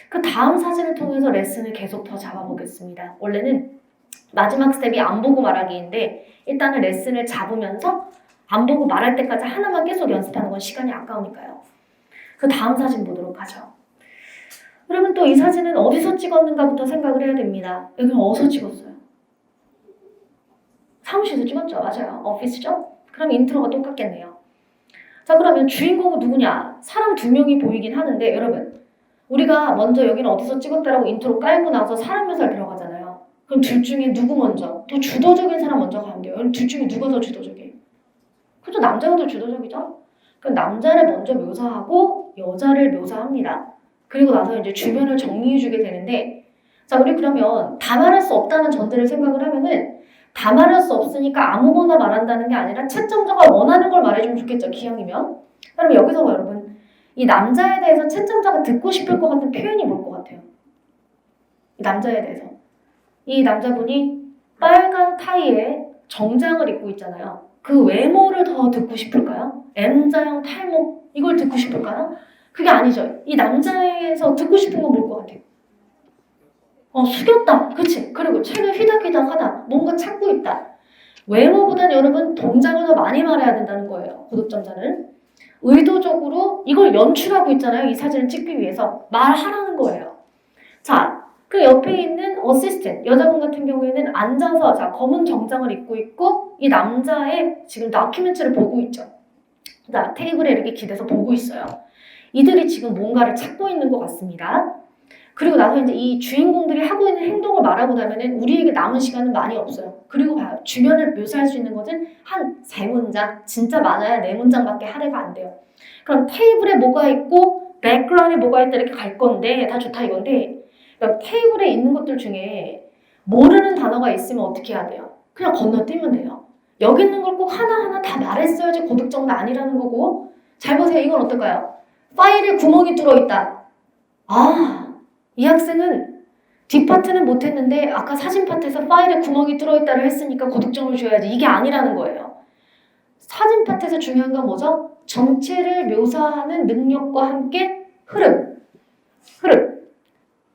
그 다음 사진을 통해서 레슨을 계속 더 잡아보겠습니다. 원래는 마지막 스텝이 안 보고 말하기인데 일단은 레슨을 잡으면서 안 보고 말할 때까지 하나만 계속 연습하는 건 시간이 아까우니까요. 그 다음 사진 보도록 하죠. 그러면 또 이 사진은 어디서 찍었는가부터 생각을 해야 됩니다. 여기는 어디서 찍었어요? 사무실에서 찍었죠? 맞아요. 오피스죠? 그럼 인트로가 똑같겠네요. 자, 그러면 주인공은 누구냐? 사람 두 명이 보이긴 하는데 여러분 우리가 먼저 여기는 어디서 찍었다라고 인트로 깔고 나서 사람 묘사를 들어가잖아요. 그럼 둘 중에 누구 먼저? 더 주도적인 사람 먼저 가면 돼요. 둘 중에 누가 더 주도적이에요? 그죠? 남자가 더 주도적이죠? 그럼 남자를 먼저 묘사하고 여자를 묘사합니다. 그리고 나서 이제 주변을 정리해주게 되는데 자, 우리 그러면 다 말할 수 없다는 전제를 생각을 하면은 다 말할 수 없으니까 아무거나 말한다는 게 아니라 채점자가 원하는 걸 말해주면 좋겠죠. 기왕이면. 그럼 여기서 여러분 이 남자에 대해서 채점자가 듣고 싶을 것 같은 표현이 뭘 것 같아요? 이 남자에 대해서. 이 남자분이 빨간 타이에 정장을 입고 있잖아요. 그 외모를 더 듣고 싶을까요? M자형 탈모 이걸 듣고 싶을까요? 그게 아니죠. 이 남자에서 듣고 싶은 건 뭘 것 같아요? 숙였다. 그치? 그리고 책을 휘덕휘덕하다. 뭔가 찾고 있다. 외모보단 여러분 동작을 더 많이 말해야 된다는 거예요. 고득점자는. 의도적으로 이걸 연출하고 있잖아요. 이 사진을 찍기 위해서. 말하라는 거예요. 자, 그 옆에 있는 어시스턴트, 여자분 같은 경우에는 앉아서 자 검은 정장을 입고 있고 이 남자의 지금 다큐멘터리를 보고 있죠. 자, 테이블에 이렇게 기대서 보고 있어요. 이들이 지금 뭔가를 찾고 있는 것 같습니다. 그리고 나서 이제 이 주인공들이 하고 있는 행동을 말하고 나면은 우리에게 남은 시간은 많이 없어요. 그리고 봐요. 주변을 묘사할 수 있는 것은 한 3문장, 진짜 많아야 4문장밖에 할애가 안 돼요. 그럼 테이블에 뭐가 있고 백그라운드에 뭐가 있다 이렇게 갈 건데 다 좋다 이건데 그럼 테이블에 있는 것들 중에 모르는 단어가 있으면 어떻게 해야 돼요? 그냥 건너뛰면 돼요. 여기 있는 걸 꼭 하나하나 다 말했어야지 고득점은 아니라는 거고 잘 보세요. 이건 어떨까요? 파일에 구멍이 뚫어있다. 아, 이 학생은 뒷파트는 못했는데 아까 사진 파트에서 파일에 구멍이 뚫어있다를 했으니까 고득점을 줘야지. 이게 아니라는 거예요. 사진 파트에서 중요한 건 뭐죠? 전체를 묘사하는 능력과 함께 흐름.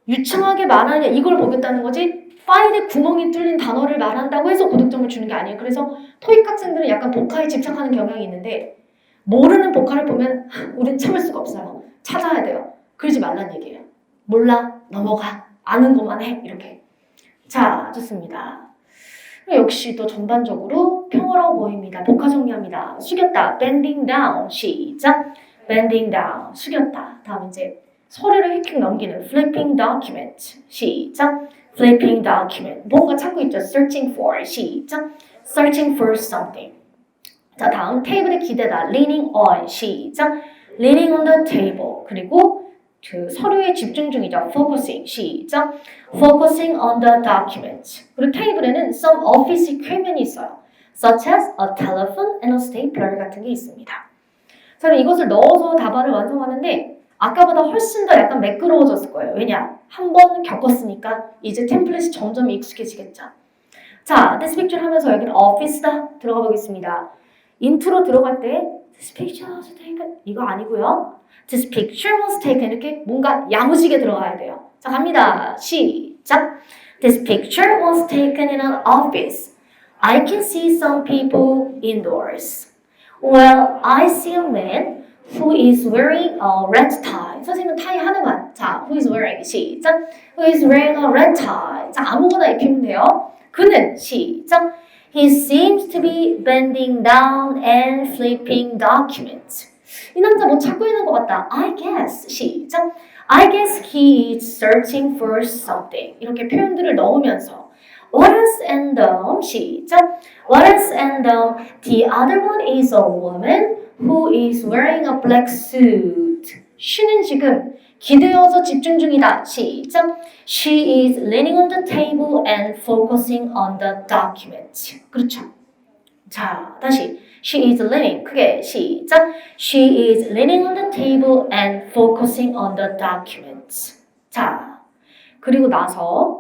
유창하게 말하냐 이걸 보겠다는 거지 파일에 구멍이 뚫린 단어를 말한다고 해서 고득점을 주는 게 아니에요. 그래서 토익 학생들은 약간 복화에 집착하는 경향이 있는데 모르는 복화를 보면 우린 참을 수가 없어요. 찾아야 돼요. 그러지 말란 얘기예요. 몰라, 넘어가, 아는 것만 해 이렇게. 자, 좋습니다. 역시 또 전반적으로 평화로워 보입니다. 복화 정리합니다. 숙였다, bending down, 시작. bending down, 숙였다. 다음 이제 서류를 휙휙 넘기는 flipping document, 시작. flipping document, 뭔가 찾고 있죠. searching for, 시작. searching for something. 자, 다음 테이블에 기대다, leaning on, 시작. leaning on the table. 그리고 그 서류에 집중 중이죠. focusing, 시작. focusing on the document. 그리고 테이블에는 some office equipment이 있어요. such as a telephone and a stapler 같은 게 있습니다. 자, 이것을 넣어서 답안을 완성하는데 아까보다 훨씬 더 약간 매끄러워졌을 거예요. 왜냐? 한 번 겪었으니까 이제 템플릿이 점점 익숙해지겠죠. 자, this picture 하면서 여기는 office다 들어가 보겠습니다. 인트로 들어갈 때 this picture was taken 이거 아니고요. This picture was taken 이렇게 뭔가 야무지게 들어가야 돼요. 자, 갑니다. 시작. This picture was taken in an office. I can see some people indoors. Well, I see a man who is wearing a red tie. 선생님은 타이 하나만. 자, who is wearing 시작. Who is wearing a red tie. 자, 아무거나 입히면 돼요. 그는 시작. He seems to be bending down and flipping documents. 이 남자 뭐 찾고 있는 것 같다. I guess. 시작. I guess he is searching for something. 이렇게 표현들을 넣으면서 What else and 시작. What else and the other one is a woman who is wearing a black suit. she는 지금 기대어서 집중 중이다. 시작. She is leaning on the table and focusing on the document. 그렇죠. 자, 다시. She is leaning. 크게 시작. She is leaning on the table and focusing on the document. 자, 그리고 나서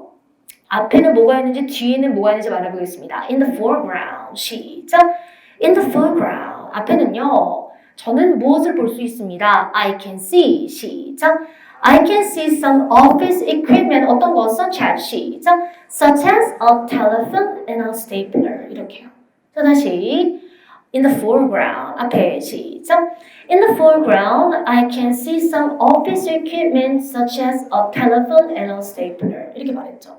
앞에는 뭐가 있는지 뒤에는 뭐가 있는지 말해보겠습니다. In the foreground. 시작. In the foreground. 앞에는요. 저는 무엇을 볼 수 있습니다. I can see. 시작. I can see some office equipment. 어떤 거? Such as. 시작. Such as a telephone and a stapler. 이렇게요. 자, 다시. In the foreground. 앞에 시작. In the foreground, I can see some office equipment such as a telephone and a stapler. 이렇게 말했죠.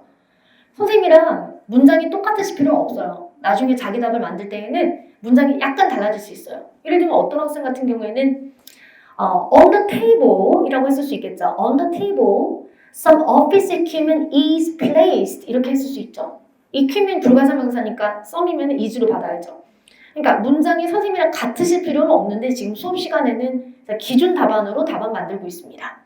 선생님이랑 문장이 똑같으실 필요는 없어요. 나중에 자기 답을 만들 때에는 문장이 약간 달라질 수 있어요. 예를 들면 어떤 학생 같은 경우에는 on the table 이라고 했을 수 있겠죠. On the table, some office equipment is placed 이렇게 했을 수 있죠. equipment 불가사명사니까 some이면 is로 받아야죠. 그러니까 문장이 선생님이랑 같으실 필요는 없는데 지금 수업 시간에는 기준 답안으로 답안 만들고 있습니다.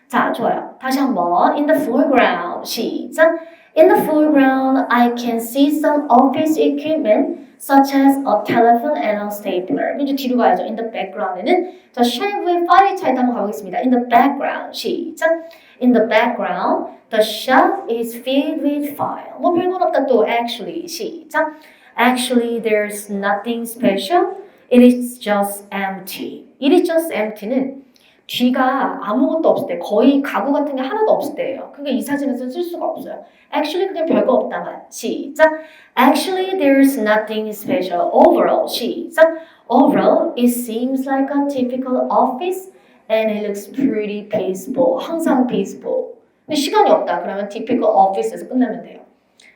자, 좋아요. 다시 한번 in the foreground 시작. In the foreground, I can see some office equipment such as a telephone and a stapler. 이제 뒤로 가야죠. In the background에는 자, 쉘프의 파일의 차이도 한번 가보겠습니다. In the background 시작. In the background, the shelf is filled with file. 뭐 별건 없다 또 actually 시작. Actually, there's nothing special. It is just empty. It is just empty는 뒤가 아무것도 없을 때, 거의 가구 같은 게 하나도 없을 때예요. 그러니까 이 사진에서 쓸 수가 없어요. Actually 그냥 별거 없다만. 시작. Actually, there's nothing special. Overall. 시작. Overall, it seems like a typical office and it looks pretty peaceful. 항상 peaceful. 근데 시간이 없다. 그러면 typical office에서 끝나면 돼요.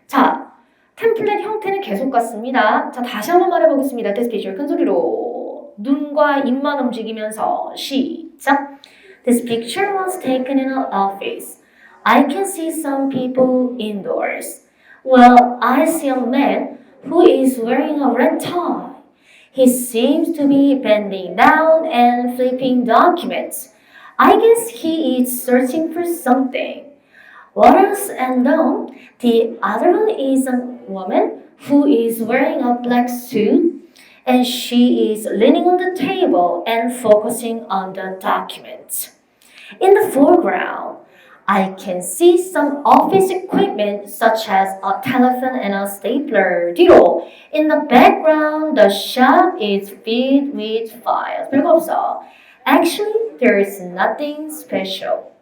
자. 템플릿 형태는 계속 같습니다. 자, 다시 한번 말해보겠습니다. This picture 큰 소리로 눈과 입만 움직이면서 시작. This picture was taken in an office. I can see some people indoors. Well, I see a man who is wearing a red tie. He seems to be bending down and flipping documents. I guess he is searching for something. What else? And the other one is a woman who is wearing a black suit and she is leaning on the table and focusing on the documents. In the foreground, I can see some office equipment such as a telephone and a stapler. 뒤로, in the background, the shop is filled with files. 별거 없어. Actually, there is nothing special.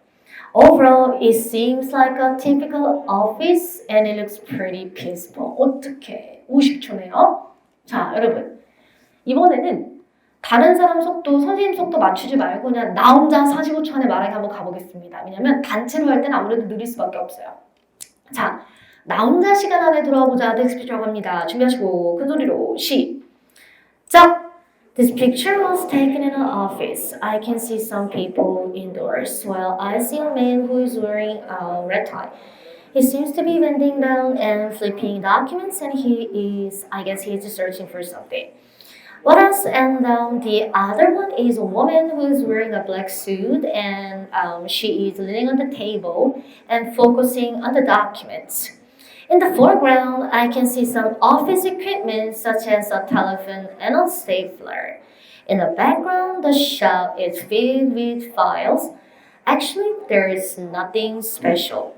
Overall, it seems like a typical office and it looks pretty peaceful. 어떡해. 50초네요. 자, 여러분. 이번에는 다른 사람 속도, 선생님 속도 맞추지 말고 그냥 나 혼자 45초 안에 말하기 한번 가보겠습니다. 왜냐면 단체로 할 때는 아무래도 느릴 수밖에 없어요. 자, 나 혼자 시간 안에 돌아보자. 넥스트 피처라고 합니다. 준비하시고 큰 소리로 시작! This picture was taken in an office. I can see some people indoors. Well, I see a man who is wearing a red tie. He seems to be bending down and flipping documents and I guess he is searching for something. What else? And the other one is a woman who is wearing a black suit and she is leaning on the table and focusing on the documents. In the foreground, I can see some office equipment such as a telephone and a stapler. In the background, the shop is filled with files. Actually, there is nothing special.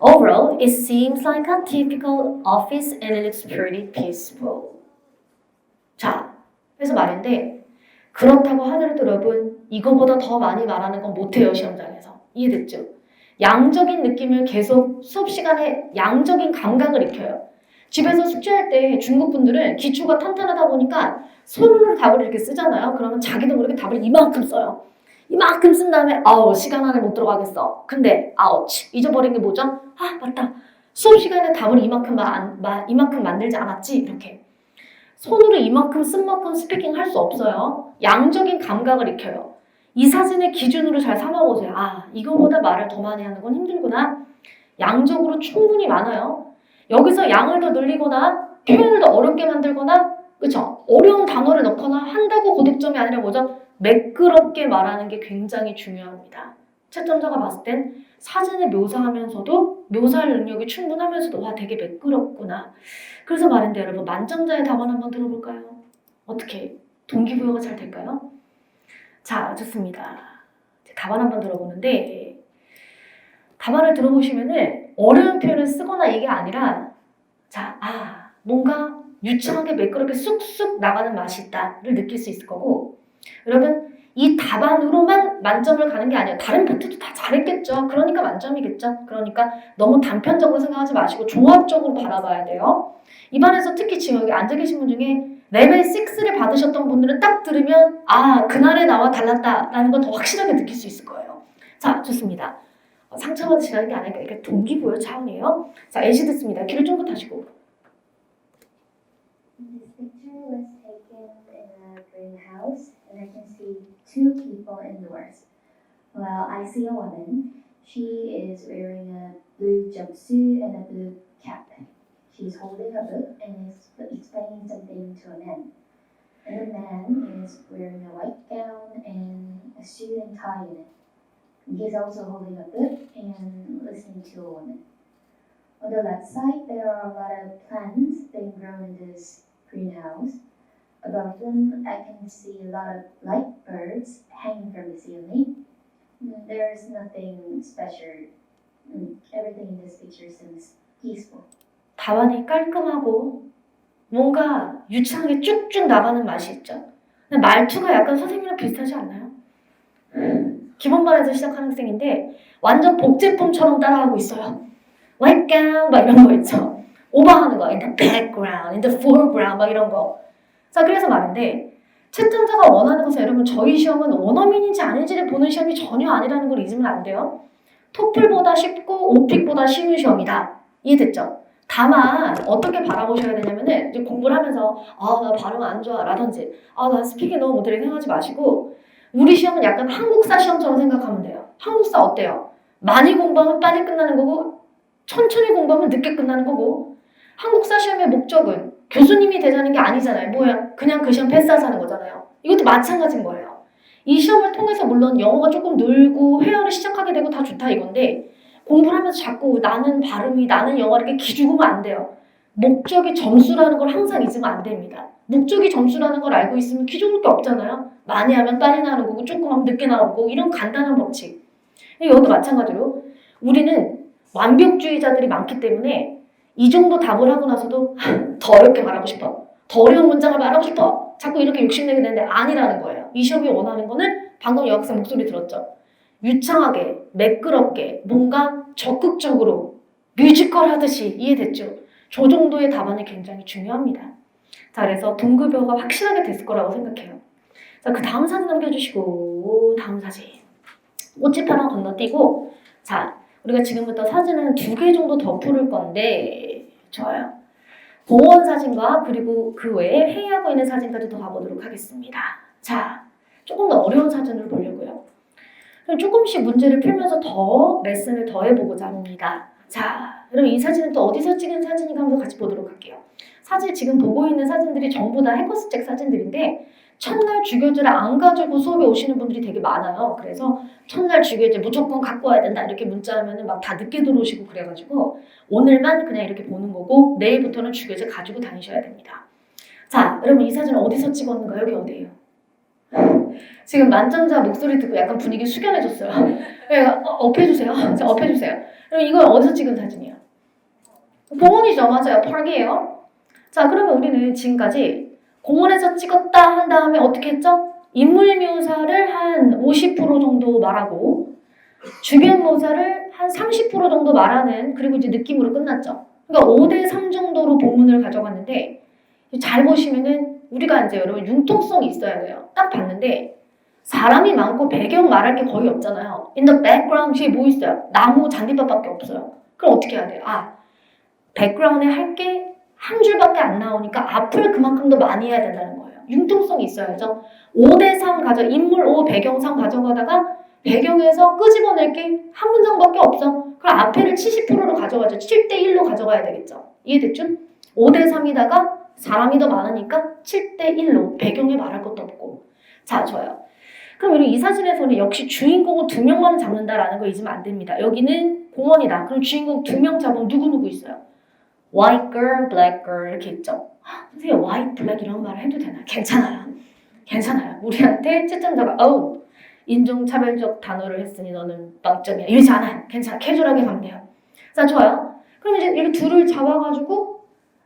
Overall, it seems like a typical office and it looks pretty peaceful. 자, 그래서 말인데 그렇다고 하더라도 여러분 이거보다 더 많이 말하는 건 못해요 시험장에서. 이해됐죠? 양적인 느낌을 계속 수업 시간에 양적인 감각을 익혀요. 집에서 숙제할 때 중국 분들은 기초가 탄탄하다 보니까 손으로 답을 이렇게 쓰잖아요. 그러면 자기도 모르게 답을 이만큼 써요. 이만큼 쓴 다음에 아우 시간 안에 못 들어가겠어. 근데 아우치 잊어버린 게 뭐죠? 아 맞다. 수업 시간에 답을 이만큼 만들지 않았지 이렇게. 손으로 이만큼 쓴 만큼 스피킹 할 수 없어요. 양적인 감각을 익혀요. 이 사진을 기준으로 잘 삼아보세요. 아, 이거보다 말을 더 많이 하는 건 힘들구나. 양적으로 충분히 많아요. 여기서 양을 더 늘리거나 표현을 더 어렵게 만들거나 그쵸? 어려운 단어를 넣거나 한다고 고득점이 아니라 뭐죠? 매끄럽게 말하는 게 굉장히 중요합니다. 채점자가 봤을 땐 사진을 묘사하면서도 묘사할 능력이 충분하면서도 와 되게 매끄럽구나. 그래서 말인데 여러분 만점자의 답안 한번 들어볼까요? 어떻게? 동기부여가 잘 될까요? 자 좋습니다. 답안 한번 들어보는데 답안을 들어보시면은 어려운 표현을 쓰거나 이게 아니라 뭔가 유창하게 매끄럽게 쑥쑥 나가는 맛이 있다를 느낄 수 있을 거고 여러분 이 답안으로만 만점을 가는 게 아니에요. 다른 파트도 다 잘했겠죠. 그러니까 만점이겠죠. 그러니까 너무 단편적으로 생각하지 마시고 종합적으로 바라봐야 돼요. 입안에서 특히 지금 여기 앉아 계신 분 중에 레벨 6를 받으셨던 분들은 딱 들으면 아 그날의 나와 달랐다라는 걸 더 확실하게 느낄 수 있을 거예요. 자 좋습니다. 상처받으시라는 게 아니라 이렇게 동기부여 차원이에요. 자 예시 듣습니다. 귀를 쫑긋 하시고 This picture was taken in a greenhouse, and I can see two people indoors. Well, I see a woman. She is wearing a blue jumpsuit and a blue cap. She's holding a book and is explaining something to a man. And the man is wearing a white gown and a suit and tie in it. He's also holding a book and listening to a woman. On the left side, there are a lot of plants being grown in this greenhouse. Above them, I can see a lot of light birds hanging from the ceiling. There's nothing special. Everything in this picture seems peaceful. 답안이 깔끔하고 뭔가 유창하게 쭉쭉 나가는 맛이 있죠. 근데 말투가 약간 선생님이랑 비슷하지 않나요? 기본반에서 시작하는 학생인데 완전 복제품처럼 따라하고 있어요. White gown 막 이런 거 있죠. 오버하는 거. In the background, in the foreground 막 이런 거. 자 그래서 말인데 채점자가 원하는 것은 여러분 저희 시험은 원어민인지 아닌지를 보는 시험이 전혀 아니라는 걸 잊으면 안 돼요. 토플보다 쉽고 오픽보다 쉬운 시험이다. 이해됐죠? 다만 어떻게 바라보셔야 되냐면은 이제 공부를 하면서 나 발음 안 좋아 라든지 나 스피킹 너무 못해 생각하지 마시고 우리 시험은 약간 한국사 시험처럼 생각하면 돼요. 한국사 어때요? 많이 공부하면 빨리 끝나는 거고 천천히 공부하면 늦게 끝나는 거고 한국사 시험의 목적은 교수님이 되자는 게 아니잖아요. 뭐야? 그냥 그 시험 패스하자는 거잖아요. 이것도 마찬가지인 거예요. 이 시험을 통해서 물론 영어가 조금 늘고 회화를 시작하게 되고 다 좋다 이건데 공부를 하면서 자꾸 나는 발음이 나는 영어 이렇게 기죽으면 안 돼요. 목적이 점수라는 걸 항상 잊으면 안 됩니다. 목적이 점수라는 걸 알고 있으면 기죽을 게 없잖아요. 많이 하면 빨리 나오는 거고 조금 하면 늦게 나오는 거고 이런 간단한 법칙. 이것도 마찬가지로 우리는 완벽주의자들이 많기 때문에 이 정도 답을 하고 나서도 더 어렵게 말하고 싶어. 더 어려운 문장을 말하고 싶어. 자꾸 이렇게 욕심내게 되는데 아니라는 거예요. 이 시험이 원하는 거는 방금 여학생 목소리 들었죠? 유창하게, 매끄럽게, 뭔가 적극적으로 뮤지컬 하듯이 이해됐죠? 저 정도의 답안이 굉장히 중요합니다. 자, 그래서 동급여가 확실하게 됐을 거라고 생각해요. 자, 그 다음 사진 넘겨주시고, 다음 사진. 꽃집 하나 건너뛰고, 자, 우리가 지금부터 사진은 2개 정도 더 풀을 건데, 좋아요. 공원 사진과 그리고 그 외에 회의하고 있는 사진까지 더 가보도록 하겠습니다. 자, 조금 더 어려운 사진을 보려고요. 그럼 조금씩 문제를 풀면서 더 레슨을 더 해보고자 합니다. 자, 그럼 이 사진은 또 어디서 찍은 사진인가 한번 같이 보도록 할게요. 사실 지금 보고 있는 사진들이 전부 다 해커스책 사진들인데 첫날 주교재를 안 가지고 수업에 오시는 분들이 되게 많아요. 그래서 첫날 주교재 무조건 갖고 와야 된다 이렇게 문자하면 막 다 늦게 들어오시고 그래가지고 오늘만 그냥 이렇게 보는 거고 내일부터는 주교재 가지고 다니셔야 됩니다. 자, 여러분 이 사진 어디서 찍었는가? 여기 어디예요? 지금 만점자 목소리 듣고 약간 분위기 숙연해졌어요. 업해주세요. 자, 업해주세요. 그럼 이걸 어디서 찍은 사진이에요? 공원이죠. 맞아요. 파크예요. 자, 그러면 우리는 지금까지 공원에서 찍었다 한 다음에 어떻게 했죠? 인물 묘사를 한 50% 정도 말하고 주변 묘사를 한 30% 정도 말하는 그리고 이제 느낌으로 끝났죠. 그러니까 5대3 정도로 본문을 가져갔는데 잘 보시면은 우리가 이제 여러분 융통성이 있어야 돼요. 딱 봤는데 사람이 많고 배경 말할 게 거의 없잖아요. In the background 뒤에 뭐 있어요? 나무 잔디밭밖에 없어요. 그럼 어떻게 해야 돼요? 백그라운드에 할 게 한 줄밖에 안 나오니까 앞을 그만큼 더 많이 해야 된다는 거예요. 융통성이 있어야죠. 5대3 인물 5, 배경 3 가져가다가 배경에서 끄집어낼 게 한 문장밖에 없어. 그럼 앞에를 70%로 가져가죠. 7대1로 가져가야 되겠죠. 이해됐죠? 5대3이다가 사람이 더 많으니까 7대1로 배경에 말할 것도 없고. 자, 좋아요. 그럼 우리 이 사진에서는 역시 주인공을 2명만 잡는다라는 거 잊으면 안 됩니다. 여기는 공원이다. 그럼 주인공 2명 잡으면 누구 있어요? White girl, black girl 이렇게 있죠. 선생님 white, black 이런 말을 해도 되나? 괜찮아요. 우리한테 채점자가 인종차별적 단어를 했으니 너는 빵점이야. 이러지 않아요. 괜찮아. 캐주얼하게 가면 돼요. 자, 좋아요. 그럼 이제 이렇게 둘을 잡아가지고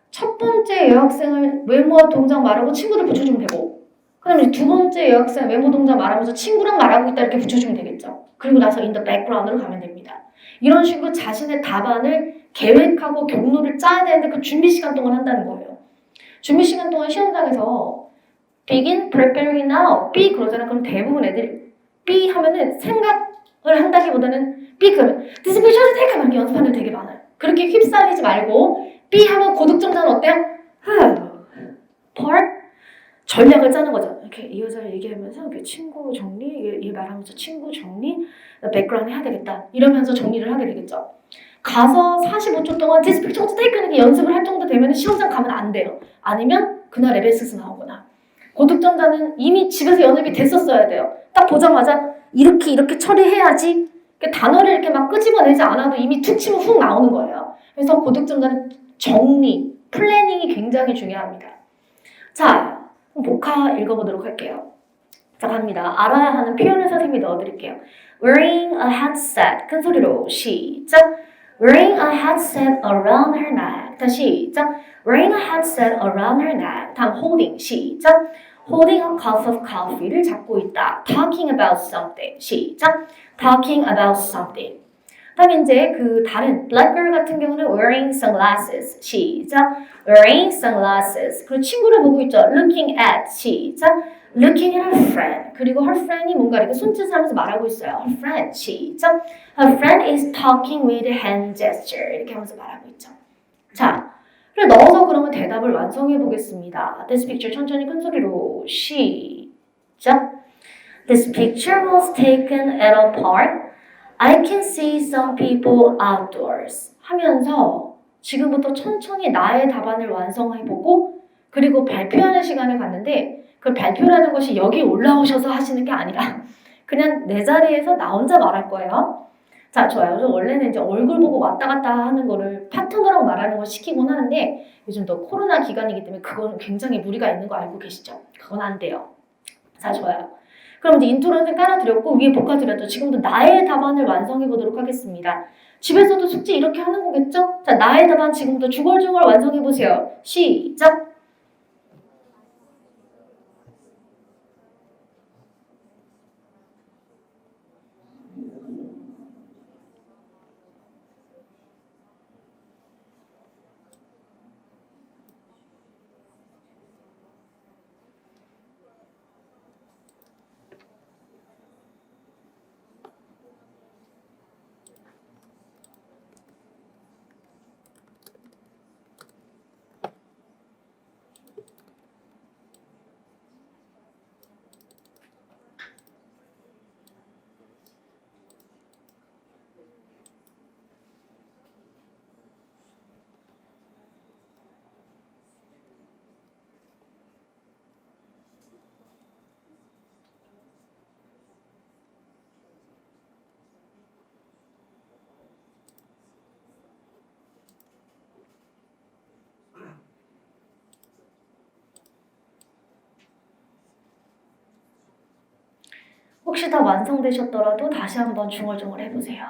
첫 번째 여학생을 외모와 동작 말하고 친구들 붙여주면 되고 그다음에 이제 두 번째 여학생 외모 동작 말하면서 친구랑 말하고 있다 이렇게 붙여주면 되겠죠. 그리고 나서 in the background으로 가면 됩니다. 이런 식으로 자신의 답안을 계획하고 경로를 짜야 되는데 그 준비 시간 동안 한다는 거예요. 준비 시간 동안 시험장에서 begin preparing now, B 그러잖아요. 그럼 대부분 애들이 B 하면은 생각을 한다기보다는 B 그러면 this picture take 하면 이렇게 연습하는 애 되게 많아요. 그렇게 휩쓸리지 말고 B 하면 고득점자는 어때요? part 전략을 짜는 거죠. 이렇게 이 여자를 얘기하면서 이렇게 친구 정리, 얘 말하면서 친구 정리, 백그라운드 해야 되겠다. 이러면서 정리를 하게 되겠죠. 가서 45초 동안 this picture take 하는 게 연습을 할 정도 되면 시험장 가면 안 돼요. 아니면 그날 에베스스 나오거나. 고득점자는 이미 집에서 연습이 됐었어야 돼요. 딱 보자마자 이렇게 처리해야지. 단어를 이렇게 막 끄집어내지 않아도 이미 툭 치면 훅 나오는 거예요. 그래서 고득점자는 정리, 플래닝이 굉장히 중요합니다. 자, 복화 읽어보도록 할게요. 자, 갑니다. 알아야 하는 표현을 선생님이 넣어드릴게요. Wearing a headset. 큰 소리로 시작. Wearing a headset around her neck. 다시 시작. Wearing a headset around her neck. 다음 holding. 시작. Holding a cup of coffee를 잡고 있다. Talking about something. 시작. Talking about something. 다음에 이제 그 다른 black girl 같은 경우는 wearing sunglasses. 시작. Wearing sunglasses. 그리고 친구를 보고 있죠. Looking at. 시작. Looking at her friend. 그리고 her friend이 뭔가 이렇게 손짓을 하면서 말하고 있어요. Her friend. 시작. Her friend is talking with hand gesture. 이렇게 하면서 말하고 있죠. 자, 를 넣어서 그러면 대답을 완성해 보겠습니다. This picture 천천히 큰 소리로 시작. This picture was taken at a park. I can see some people outdoors. 하면서 지금부터 천천히 나의 답안을 완성해 보고 그리고 발표하는 시간을 갖는데 그 발표라는 것이 여기 올라오셔서 하시는 게 아니라 그냥 내 자리에서 나 혼자 말할 거예요. 자, 좋아요. 그래서 원래는 이제 얼굴 보고 왔다 갔다 하는 거를 파트너라고 말하는 걸 시키곤 하는데 요즘 또 코로나 기간이기 때문에 그건 굉장히 무리가 있는 거 알고 계시죠? 그건 안 돼요. 자, 좋아요. 그럼 이제 인트로는 깔아드렸고 위에 볶아드렸죠. 지금도 나의 답안을 완성해 보도록 하겠습니다. 집에서도 숙제 이렇게 하는 거겠죠? 자, 나의 답안 지금부터 중얼중얼 완성해 보세요. 시작! 혹시 다 완성되셨더라도 다시 한번 중얼중얼 해보세요.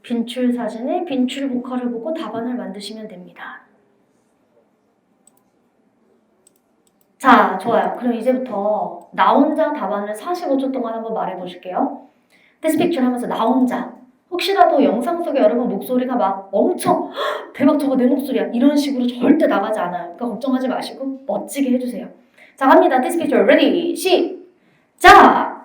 빈출 사진에 빈출 보컬을 보고 답안을 만드시면 됩니다. 자, 좋아요. 그럼 이제부터 나 혼자 답안을 45초 동안 한번 말해보실게요. This picture 하면서 나 혼자. 혹시라도 영상 속에 여러분 목소리가 막 엄청 대박 저거 내 목소리야 이런 식으로 절대 나가지 않아요. 그러니까 걱정하지 마시고 멋지게 해주세요. 자, 갑니다. This picture ready 시작!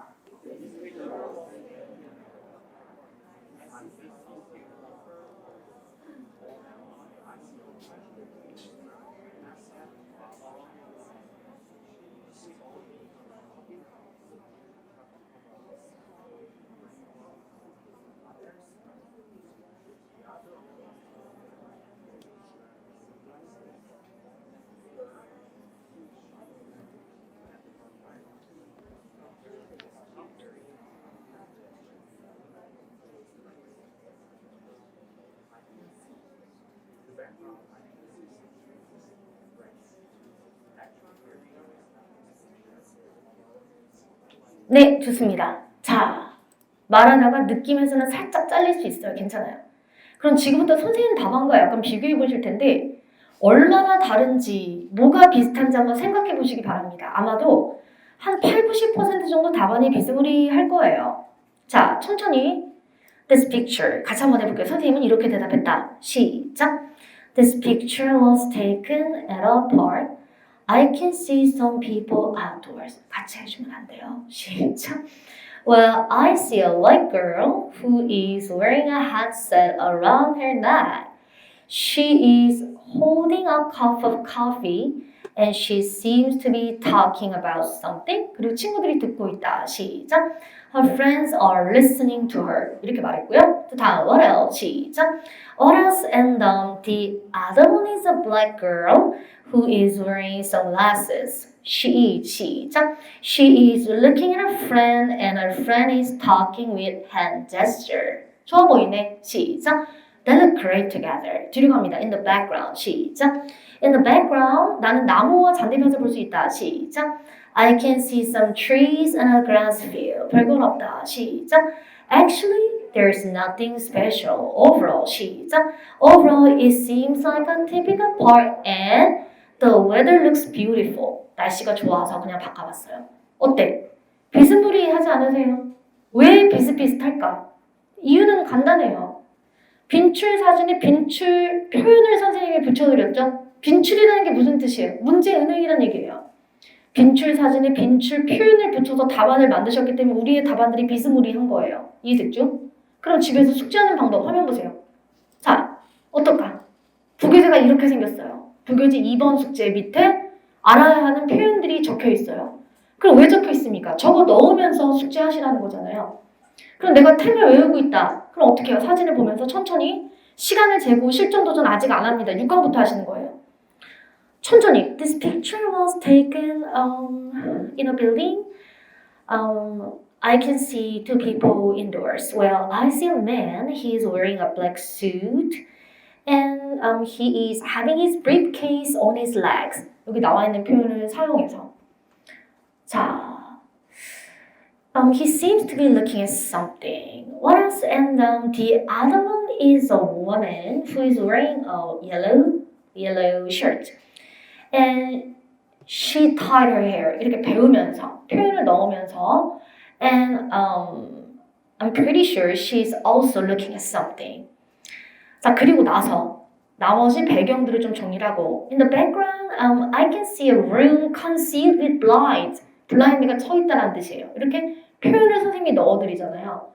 네, 좋습니다. 자, 말하다가 느낌에서는 살짝 잘릴 수 있어요. 괜찮아요. 그럼 지금부터 선생님 답안과 약간 비교해 보실 텐데 얼마나 다른지, 뭐가 비슷한지 한번 생각해 보시기 바랍니다. 아마도 한 8, 90% 정도 답안이 비스무리할 거예요. 자, 천천히 This picture 같이 한번 해볼게요. 선생님은 이렇게 대답했다. 시작! This picture was taken at a park. I can see some people outdoors. 같이 해주면 안 돼요. 시작! Well, I see a white girl who is wearing a headset around her neck. She is holding a cup of coffee and she seems to be talking about something. 그리고 친구들이 듣고 있다. 시작. Her friends are listening to her. 이렇게 말했고요. 또 다음 what else? 시작. What else? And the other one is a black girl who is wearing sunglasses. She is 시작. She is looking at her friend and her friend is talking with hand gesture. 좋아 보이네. 시작. They look great together. 뒤로 갑니다. In the background. 시작. In the background, 나는 나무와 잔디밭을 볼 수 있다. 시작. I can see some trees and a grass field. 별건 없다. 시작. Actually, there's nothing special. Overall. 시작. Overall, it seems like a typical park and the weather looks beautiful. 날씨가 좋아서 그냥 바꿔봤어요. 어때? 비스무리하지 않으세요? 왜 비슷비슷할까? 이유는 간단해요. 빈출 사진에 빈출 표현을 선생님이 붙여드렸죠? 빈출이라는 게 무슨 뜻이에요? 문제은행이라는 얘기예요. 빈출 사진에 빈출 표현을 붙여서 답안을 만드셨기 때문에 우리의 답안들이 비스무리한 거예요. 이해됐죠? 그럼 집에서 숙제하는 방법 화면 보세요. 자, 어떨까? 부교재가 이렇게 생겼어요. 부교재 2번 숙제 밑에 알아야 하는 표현들이 적혀 있어요. 그럼 왜 적혀 있습니까? 적어 넣으면서 숙제하시라는 거잖아요. 그럼 내가 템을 외우고 있다. 그럼 어떻게 해요? 사진을 보면서 천천히 시간을 재고 실전 도전 아직 안 합니다. 6강부터 하시는 거예요. 천천히. This picture was taken in a building. I can see two people indoors. Well, I see a man. He is wearing a black suit. And he is having his briefcase on his legs. 여기 나와 있는 표현을 사용해서. 자, he seems to be looking at something. What else? And the other one is a woman who is wearing a yellow shirt. And she tied her hair. 이렇게 배우면서 표현을 넣으면서 and I'm pretty sure she's also looking at something. 자, 그리고 나서 나머지 배경들을 좀 정리를 하고 In the background, I can see a room concealed with blinds. 블라인드가 쳐 있다는 뜻이에요. 이렇게 표현을 선생님이 넣어드리잖아요.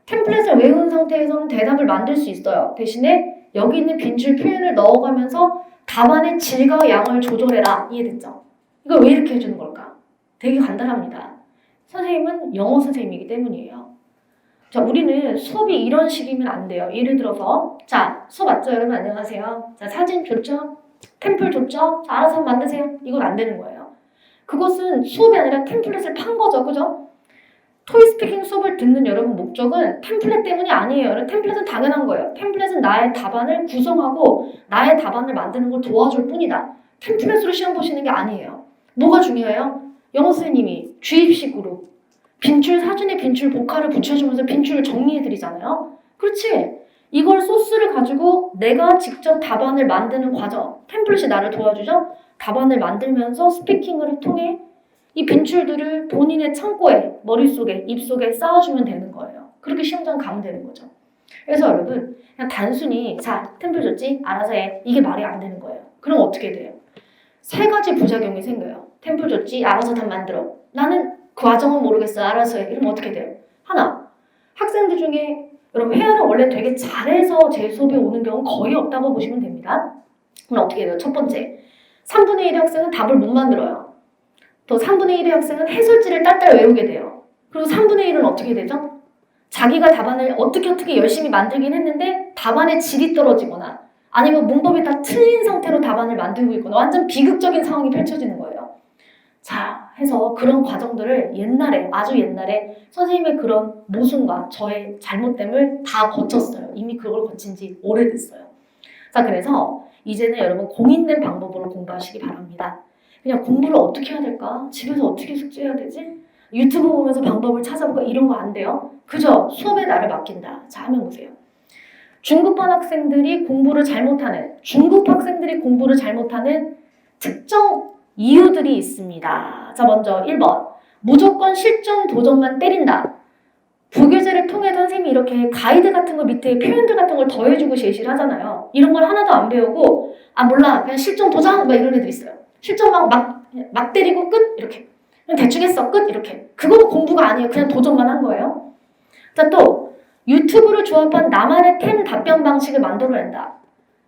템플릿을 외운 상태에서는 대답을 만들 수 있어요. 대신에 여기 있는 빈줄 표현을 넣어가면서 답안의 질과 양을 조절해라. 이해됐죠? 이걸 왜 이렇게 해주는 걸까? 되게 간단합니다. 선생님은 영어 선생님이기 때문이에요. 자, 우리는 수업이 이런 식이면 안 돼요. 예를 들어서 자, 수업 맞죠? 여러분 안녕하세요. 자, 사진 좋죠? 템플 좋죠? 자, 알아서 만드세요. 이건 안 되는 거예요. 그것은 수업이 아니라 템플릿을 판 거죠. 그죠? 토이스피킹 수업을 듣는 여러분 목적은 템플릿 때문이 아니에요. 템플릿은 당연한 거예요. 템플릿은 나의 답안을 구성하고 나의 답안을 만드는 걸 도와줄 뿐이다. 템플릿으로 시험 보시는 게 아니에요. 뭐가 중요해요? 영어 선생님이 주입식으로 빈줄 사진에 빈줄 복화를 붙여주면서 빈줄을 정리해드리잖아요. 그렇지? 이걸 소스를 가지고 내가 직접 답안을 만드는 과정. 템플릿이 나를 도와주죠? 답안을 만들면서 스피킹을 통해 이 빈줄들을 본인의 창고에, 머릿속에, 입속에 쌓아주면 되는 거예요. 그렇게 시험장 가면 되는 거죠. 그래서 여러분 그냥 단순히 자, 템플 줬지? 알아서 해. 이게 말이 안 되는 거예요. 그럼 어떻게 돼요? 세 가지 부작용이 생겨요. 템플 줬지? 알아서 답 만들어. 나는 그 과정은 모르겠어. 알아서 해. 이러면 어떻게 돼요? 하나, 학생들 중에 여러분 회화를 원래 되게 잘해서 제 수업에 오는 경우는 거의 없다고 보시면 됩니다. 그럼 어떻게 돼요? 첫 번째, 3분의 1의 학생은 답을 못 만들어요. 또 3분의 1의 학생은 해설지를 딸딸 외우게 돼요. 그리고 3분의 1은 어떻게 되죠? 자기가 답안을 어떻게 열심히 만들긴 했는데 답안의 질이 떨어지거나 아니면 문법이 다 틀린 상태로 답안을 만들고 있거나 완전 비극적인 상황이 펼쳐지는 거예요. 자, 해서 그런 과정들을 옛날에, 아주 옛날에 선생님의 그런 모순과 저의 잘못됨을 다 거쳤어요. 이미 그걸 거친 지 오래됐어요. 자, 그래서 이제는 여러분 공인된 방법으로 공부하시기 바랍니다. 그냥 공부를 어떻게 해야 될까? 집에서 어떻게 숙제해야 되지? 유튜브 보면서 방법을 찾아볼까? 이런 거 안 돼요. 그죠? 수업에 나를 맡긴다. 자, 하면 보세요. 중국반 학생들이 공부를 잘못하는, 중국 학생들이 공부를 잘못하는 특정 이유들이 있습니다. 자, 먼저 1번. 무조건 실전 도전만 때린다. 부교재를 통해서 선생님이 이렇게 가이드 같은 거 밑에 표현들 같은 걸 더해주고 제시를 하잖아요. 이런 걸 하나도 안 배우고 아 몰라 그냥 실전 도전 막 이런 애들 있어요. 실전 막 때리고 끝 이렇게 그냥 대충 했어 끝 이렇게 그거도 공부가 아니에요. 그냥 도전만 한 거예요. 자, 또 유튜브를 조합한 나만의 템 답변 방식을 만들어낸다.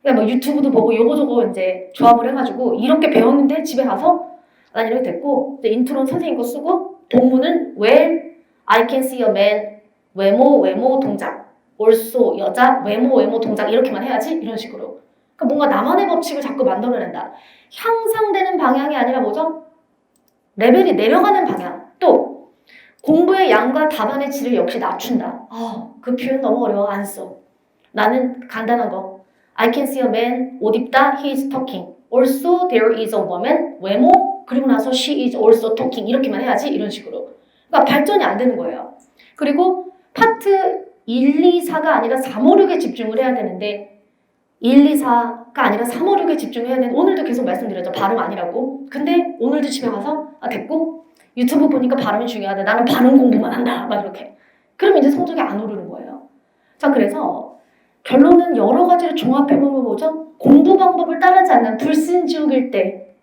그러니까 뭐 유튜브도 보고 요거저거 이제 조합을 해가지고 이렇게 배웠는데 집에 가서 난 이렇게 됐고 이제 인트로는 선생님 거 쓰고 본문은 when I can see a man 외모 동작 also 여자 외모 동작 이렇게만 해야지 이런 식으로 그러니까 뭔가 나만의 법칙을 자꾸 만들어낸다. 향상되는 방향이 아니라 뭐죠? 레벨이 내려가는 방향. 또 공부의 양과 답안의 질을 역시 낮춘다. 그 표현 너무 어려워 안 써. 나는 간단한 거 I can see a man 옷 입다 he is talking also there is a woman 외모 그리고 나서 she is also talking 이렇게만 해야지 이런 식으로 그러니까 발전이 안 되는 거예요. 그리고 파트 1, 2, 4가 아니라 3, 5, 6에 집중을 해야 되는데 1, 2, 4가 아니라 3, 5, 6에 집중해야 되는 오늘도 계속 말씀드렸죠. 발음 아니라고. 근데 오늘도 집에 가서 됐고 유튜브 보니까 발음이 중요하다. 나는 발음 공부만 한다. 막 이렇게. 그러면 이제 성적이 안 오르는 거예요. 자, 그래서 결론은 여러 가지를 종합해보면 뭐죠? 공부 방법을 따르지 않는 불순지옥일 때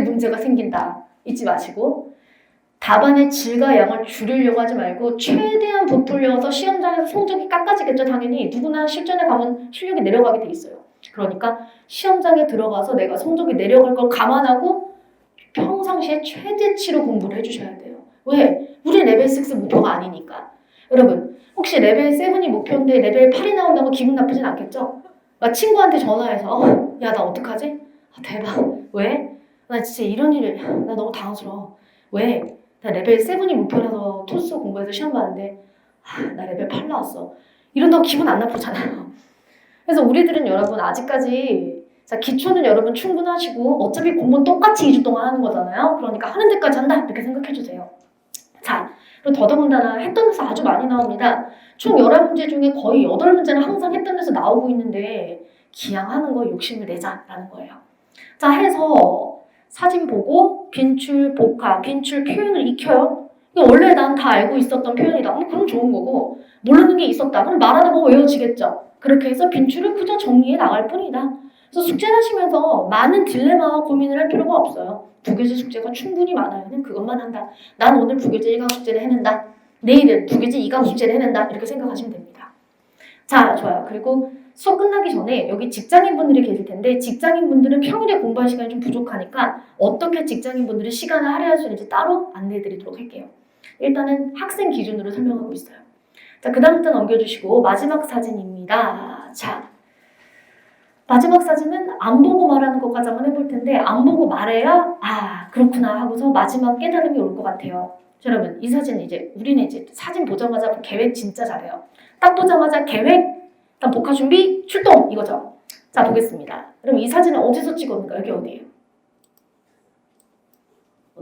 문제가 생긴다. 잊지 마시고 답안의 질과 양을 줄이려고 하지 말고 최대한 부풀려서 시험장에서 성적이 깎아지겠죠. 당연히 누구나 실전에 가면 실력이 내려가게 돼 있어요. 그러니까 시험장에 들어가서 내가 성적이 내려갈 걸 감안하고 평상시에 최대치로 공부를 해주셔야 돼요. 왜? 우리 레벨 6 목표가 아니니까. 여러분, 혹시 레벨 7이 목표인데 레벨 8이 나온다고 기분 나쁘진 않겠죠? 막 친구한테 전화해서 야, 나 어떡하지? 아, 대박. 왜? 나 진짜 이런 일을 나 너무 당황스러워. 왜? 나 레벨 7이 목표라서 토스 공부해서 시험 봤는데 나 레벨 8 나왔어. 이런다고 기분 안 나쁘잖아요. 그래서 우리들은 여러분 아직까지 자, 기초는 여러분 충분하시고 어차피 공부는 똑같이 2주 동안 하는 거잖아요. 그러니까 하는 데까지 한다 이렇게 생각해 주세요. 자, 그리고 더더군다나 했던 데서 아주 많이 나옵니다. 총 11문제 중에 거의 8문제는 항상 했던 데서 나오고 있는데 기양하는 거 욕심을 내자라는 거예요. 자, 해서 사진 보고 빈출, 복합, 빈출 표현을 익혀요. 이거 원래 난 다 알고 있었던 표현이다. 그럼 좋은 거고 모르는 게 있었다. 그럼 말하다 보면 외워지겠죠. 그렇게 해서 빈출을 그저 정리해 나갈 뿐이다. 그래서 숙제를 하시면서 많은 딜레마와 고민을 할 필요가 없어요. 부교재 숙제가 충분히 많아요. 그냥 그것만 한다. 난 오늘 부교재 1강 숙제를 해낸다. 내일은 부교재 2강 숙제를 해낸다. 이렇게 생각하시면 됩니다. 자, 좋아요. 그리고 수업 끝나기 전에 여기 직장인분들이 계실 텐데 직장인분들은 평일에 공부할 시간이 좀 부족하니까 어떻게 직장인분들이 시간을 할애할 수 있는지 따로 안내해드리도록 할게요. 일단은 학생 기준으로 설명하고 있어요. 자, 그 다음부터 넘겨주시고 마지막 사진입니다. 자, 마지막 사진은 안 보고 말하는 것까지 한번 해볼 텐데 안 보고 말해야 아 그렇구나 하고서 마지막 깨달음이 올 것 같아요. 자, 여러분 이 사진 이제 우리는 이제 사진 보자마자 계획 진짜 잘해요. 딱 보자마자 계획, 일단 복화 준비, 출동 이거죠. 자 보겠습니다. 그럼 이 사진은 어디서 찍었는가? 여기 어디예요?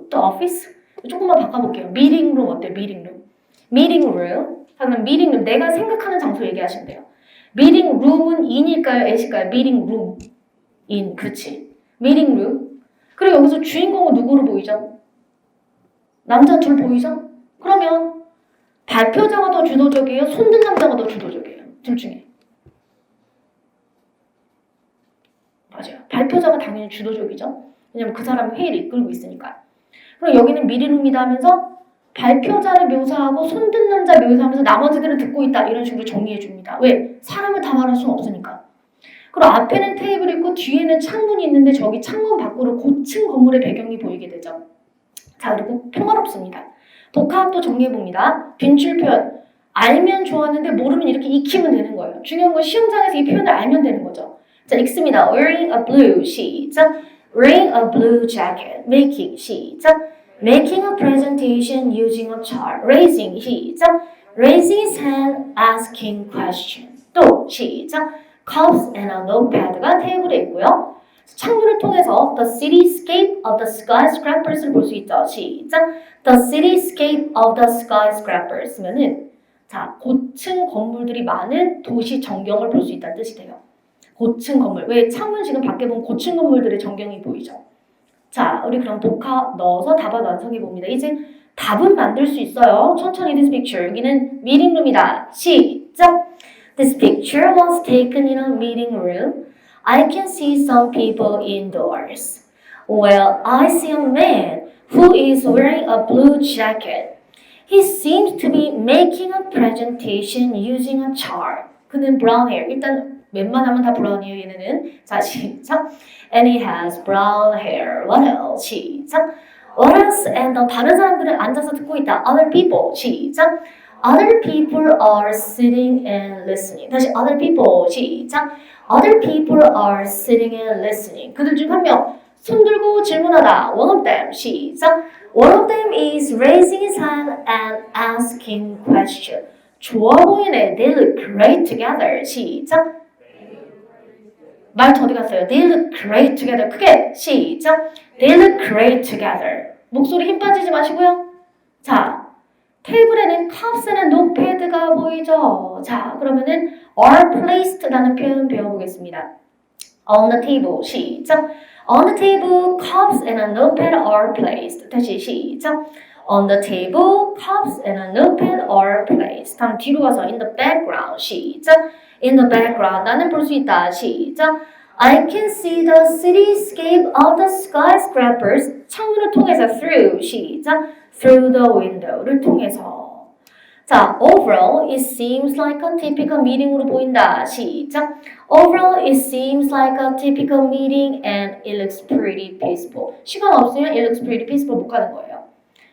또 오피스? 조금만 바꿔볼게요. 미팅룸 어때요? 미팅룸. 미팅룸. 그러면 미팅룸 내가 생각하는 장소 얘기하시면 돼요. 미팅룸은 in일까요? at일까요? 미팅룸. in. 그렇지. 미팅룸. 그리고 여기서 주인공은 누구로 보이죠? 남자 둘 보이죠? 그러면 발표자가 더 주도적이에요? 손든 남자가 더 주도적이에요? 둘 중에. 맞아요. 발표자가 당연히 주도적이죠. 왜냐면 그 사람이 회의를 이끌고 있으니까. 그리고 여기는 미리룸이다 하면서 발표자를 묘사하고 손든 남자 묘사하면서 나머지들은 듣고 있다 이런 식으로 정리해 줍니다. 왜? 사람을 다 말할 수는 없으니까. 그리고 앞에는 테이블이 있고 뒤에는 창문이 있는데 저기 창문 밖으로 고층 건물의 배경이 보이게 되죠. 자, 그리고 평화롭습니다. 복합도 정리해 봅니다. 빈출 표현. 알면 좋았는데 모르면 이렇게 익히면 되는 거예요. 중요한 건 시험장에서 이 표현을 알면 되는 거죠. 자, 읽습니다. Wearing a blue, 시작. Wearing a blue jacket. Making, 시작. Making a presentation using a chart. Raising, 시작. Raising his hand, asking questions. 또, 시작. Cups and a notepad가 테이블에 있고요. 창문을 통해서 the cityscape of the skyscrapers를 볼 수 있죠. 시작. The cityscape of the skyscrapers면은 자, 고층 건물들이 많은 도시 전경을 볼 수 있다는 뜻이 돼요. 고층 건물. 왜 창문 지금 밖에 보면 고층 건물들의 전경이 보이죠? 자, 우리 그럼 복합 넣어서 답을 완성해 봅니다. 이제 답은 만들 수 있어요. 천천히 this picture. 여기는 미팅룸이다. 시작. This picture was taken in a meeting room. I can see some people indoors. Well, I see a man who is wearing a blue jacket. He seems to be making a presentation using a chart. 그는 brown hair. 일단 웬만하면 다 브라운이에요, 얘네는. 자, 시작. And he has brown hair. What else? 시작. What else? And 다른 사람들은 앉아서 듣고 있다. Other people. 시작. Other people are sitting and listening. 다시 other people. 시작. Other people are sitting and listening. 그들 중 한 명. 손 들고 질문하다. One of them. 시작. One of them is raising his hand and asking question. 좋아 보이네. They look great together. 시작. 말투 어디 갔어요? They look great together. 크게 시작. They look great together. 목소리 힘 빠지지 마시고요. 자, 테이블에는 컵스나 노트패드가 보이죠. 자, 그러면은 are placed라는 표현 배워보겠습니다. On the table. 시작. On the table, cups and a notepad are placed. 다시 시작. On the table, cups and a notepad are placed. 다음 뒤로 가서 in the background. 시작. In the background. 나는 볼 수 있다. 시작. I can see the cityscape of the skyscrapers. 창문을 통해서 through. 시작. Through the window를 통해서. 자, overall, it seems like a typical meeting으로 보인다. 시작. Overall, it seems like a typical meeting and it looks pretty peaceful. 시간 없으면 it looks pretty peaceful 못 가는 거예요.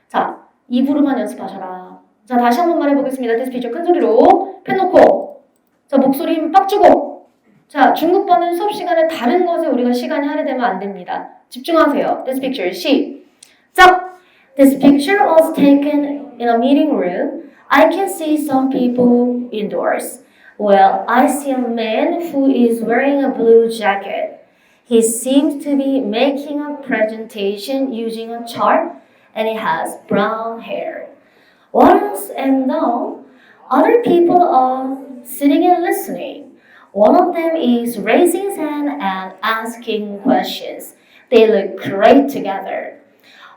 자, 입으로만 연습하셔라. 자, 다시 한번 말해보겠습니다. This picture 큰 소리로 펜 놓고 자, 목소리 힘 빡 주고 자, 중국어는 수업 시간에 다른 것에 우리가 시간이 할애되면 안 됩니다. 집중하세요. This picture 시작! This picture was taken in a meeting room. I can see some people indoors. Well, I see a man who is wearing a blue jacket. He seems to be making a presentation using a chart and he has brown hair. What else? And now, other people are sitting and listening. One of them is raising his hand and asking questions. They look great together.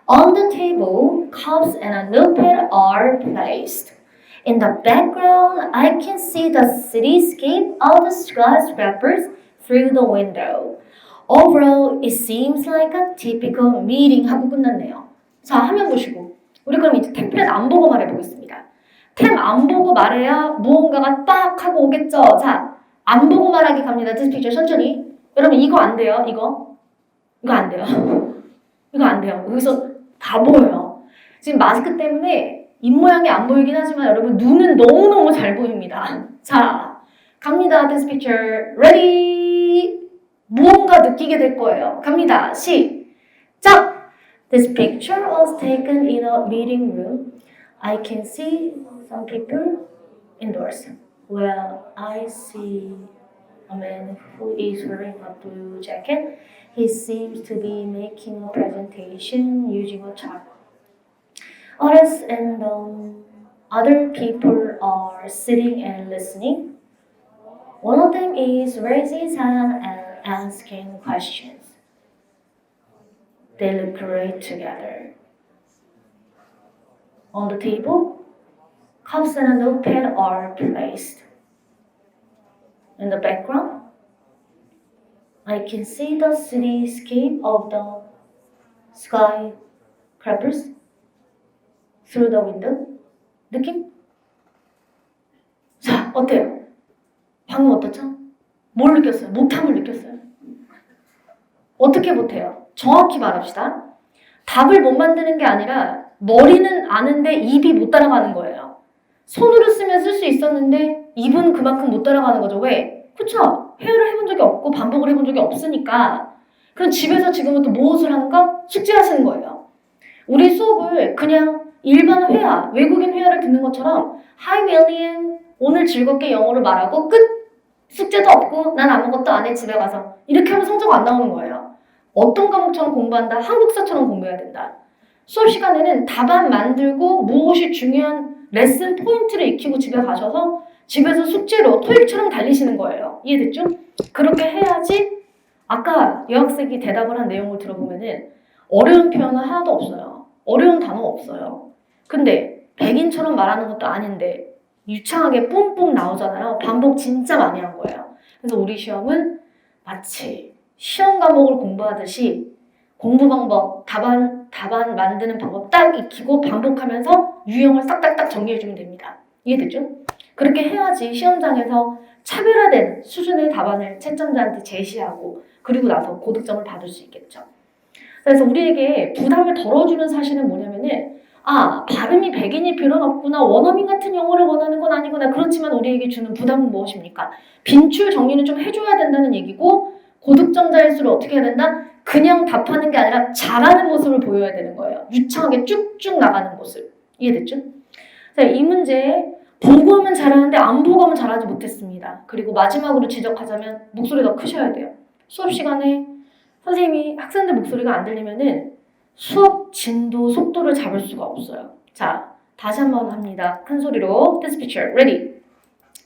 On the table, cups and a notepad are placed. In the background, I can see the cityscape of the skyscrapers through the window. Overall, it seems like a typical meeting 하고 끝났네요. 자, 화면 보시고. 우리 그럼 이제 템플릿 안 보고 말해보겠습니다. 템 안 보고 말해야 무언가가 빡 하고 오겠죠. 자, 안 보고 말하기 갑니다. This picture 천천히. 여러분 이거 안 돼요. 이거 안 돼요. 이거 안 돼요. 여기서 다 보여요. 지금 마스크 때문에 입모양이 안 보이긴 하지만 여러분 눈은 너무너무 잘 보입니다. 자, 갑니다. This picture ready. 무언가 느끼게 될 거예요. 갑니다. 시작! This picture was taken in a meeting room. I can see some people indoors. Well, I see a man who is wearing a blue jacket. He seems to be making a presentation using a chart. Others and other people are sitting and listening. One of them is raising his hand and asking questions. They look great together. On the table, cups and a notepad are placed. In the background, I can see the cityscape of the skyscrapers through the window. 느낌? 자, 어때요? 방금 어떻죠? 뭘 느꼈어요? 못함을 느꼈어요? 어떻게 못해요? 정확히 말합시다. 답을 못 만드는 게 아니라 머리는 아는데 입이 못 따라가는 거예요. 손으로 쓰면 쓸 수 있었는데 입은 그만큼 못 따라가는 거죠. 왜? 그쵸? 회화를 해본 적이 없고 반복을 해본 적이 없으니까. 그럼 집에서 지금부터 무엇을 하는가? 숙제하시는 거예요. 우리 수업을 그냥 일반 회화, 외국인 회화를 듣는 것처럼 Hi William, 오늘 즐겁게 영어를 말하고 끝! 숙제도 없고 난 아무것도 안 해 집에 가서 이렇게 하면 성적 안 나오는 거예요. 어떤 과목처럼 공부한다? 한국사처럼 공부해야 된다. 수업 시간에는 답안 만들고 무엇이 중요한 레슨 포인트를 익히고 집에 가셔서 집에서 숙제로 토익처럼 달리시는 거예요. 이해됐죠? 그렇게 해야지 아까 여학생이 대답을 한 내용을 들어보면은 어려운 표현은 하나도 없어요. 어려운 단어가 없어요. 근데 백인처럼 말하는 것도 아닌데 유창하게 뿜뿜 나오잖아요. 반복 진짜 많이 한 거예요. 그래서 우리 시험은 마치 시험 과목을 공부하듯이 공부 방법, 답안 만드는 방법 딱 익히고 반복하면서 유형을 싹딱딱 정리해주면 됩니다. 이해됐죠? 그렇게 해야지 시험장에서 차별화된 수준의 답안을 채점자한테 제시하고 그리고 나서 고득점을 받을 수 있겠죠. 그래서 우리에게 부담을 덜어주는 사실은 뭐냐면은 발음이 백인일 필요는 없구나. 원어민 같은 영어를 원하는 건 아니구나. 그렇지만 우리에게 주는 부담은 무엇입니까? 빈출 정리는 좀 해줘야 된다는 얘기고 고득점자일수록 어떻게 해야 된다? 그냥 답하는 게 아니라 잘하는 모습을 보여야 되는 거예요. 유창하게 쭉쭉 나가는 모습. 이해됐죠? 자, 이 문제 보고 하면 잘하는데 안 보고 하면 잘하지 못했습니다. 그리고 마지막으로 지적하자면 목소리 더 크셔야 돼요. 수업 시간에 선생님이 학생들 목소리가 안 들리면은 수업 진도, 속도를 잡을 수가 없어요. 자, 다시 한번 합니다. 큰 소리로 This picture, ready.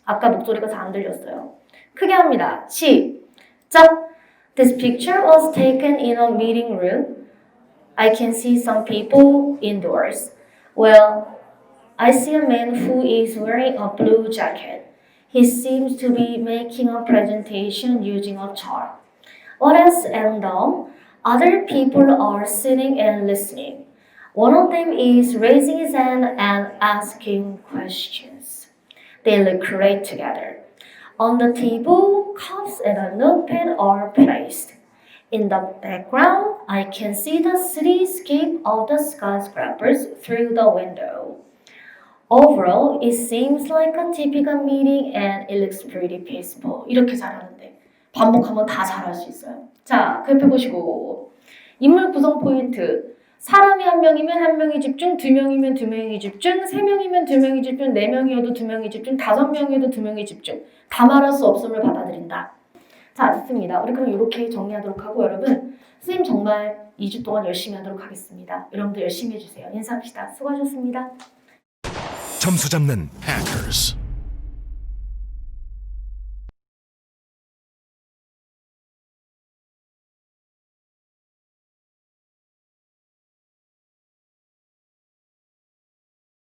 아까 목소리가 잘 안 들렸어요. 크게 합니다. 시작! This picture was taken in a meeting room. I can see some people indoors. Well, I see a man who is wearing a blue jacket. He seems to be making a presentation using a chart. What else? And other people are sitting and listening. One of them is raising his hand and asking questions. They look great together. On the table, cups and a notepad are placed. In the background, I can see the cityscape of the skyscrapers through the window. Overall, it seems like a typical meeting and it looks pretty peaceful. 이렇게 잘하는데 반복하면 다 잘할 수 있어요. 자, 그 옆에 보시고 인물 구성 포인트. 사람이 한 명이면 한 명이 집중, 두 명이면 두 명이 집중, 세 명이면 두 명이 집중, 네 명이어도 두 명이 집중, 다섯 명이어도 두 명이 집중. 다 말할 수 없음을 받아들인다. 자, 좋습니다. 우리 그럼 이렇게 정리하도록 하고 여러분, 선생님 정말 2주 동안 열심히 하도록 하겠습니다. 여러분도 열심히 해주세요. 인사합시다. 수고하셨습니다. 점수 잡는 Hackers.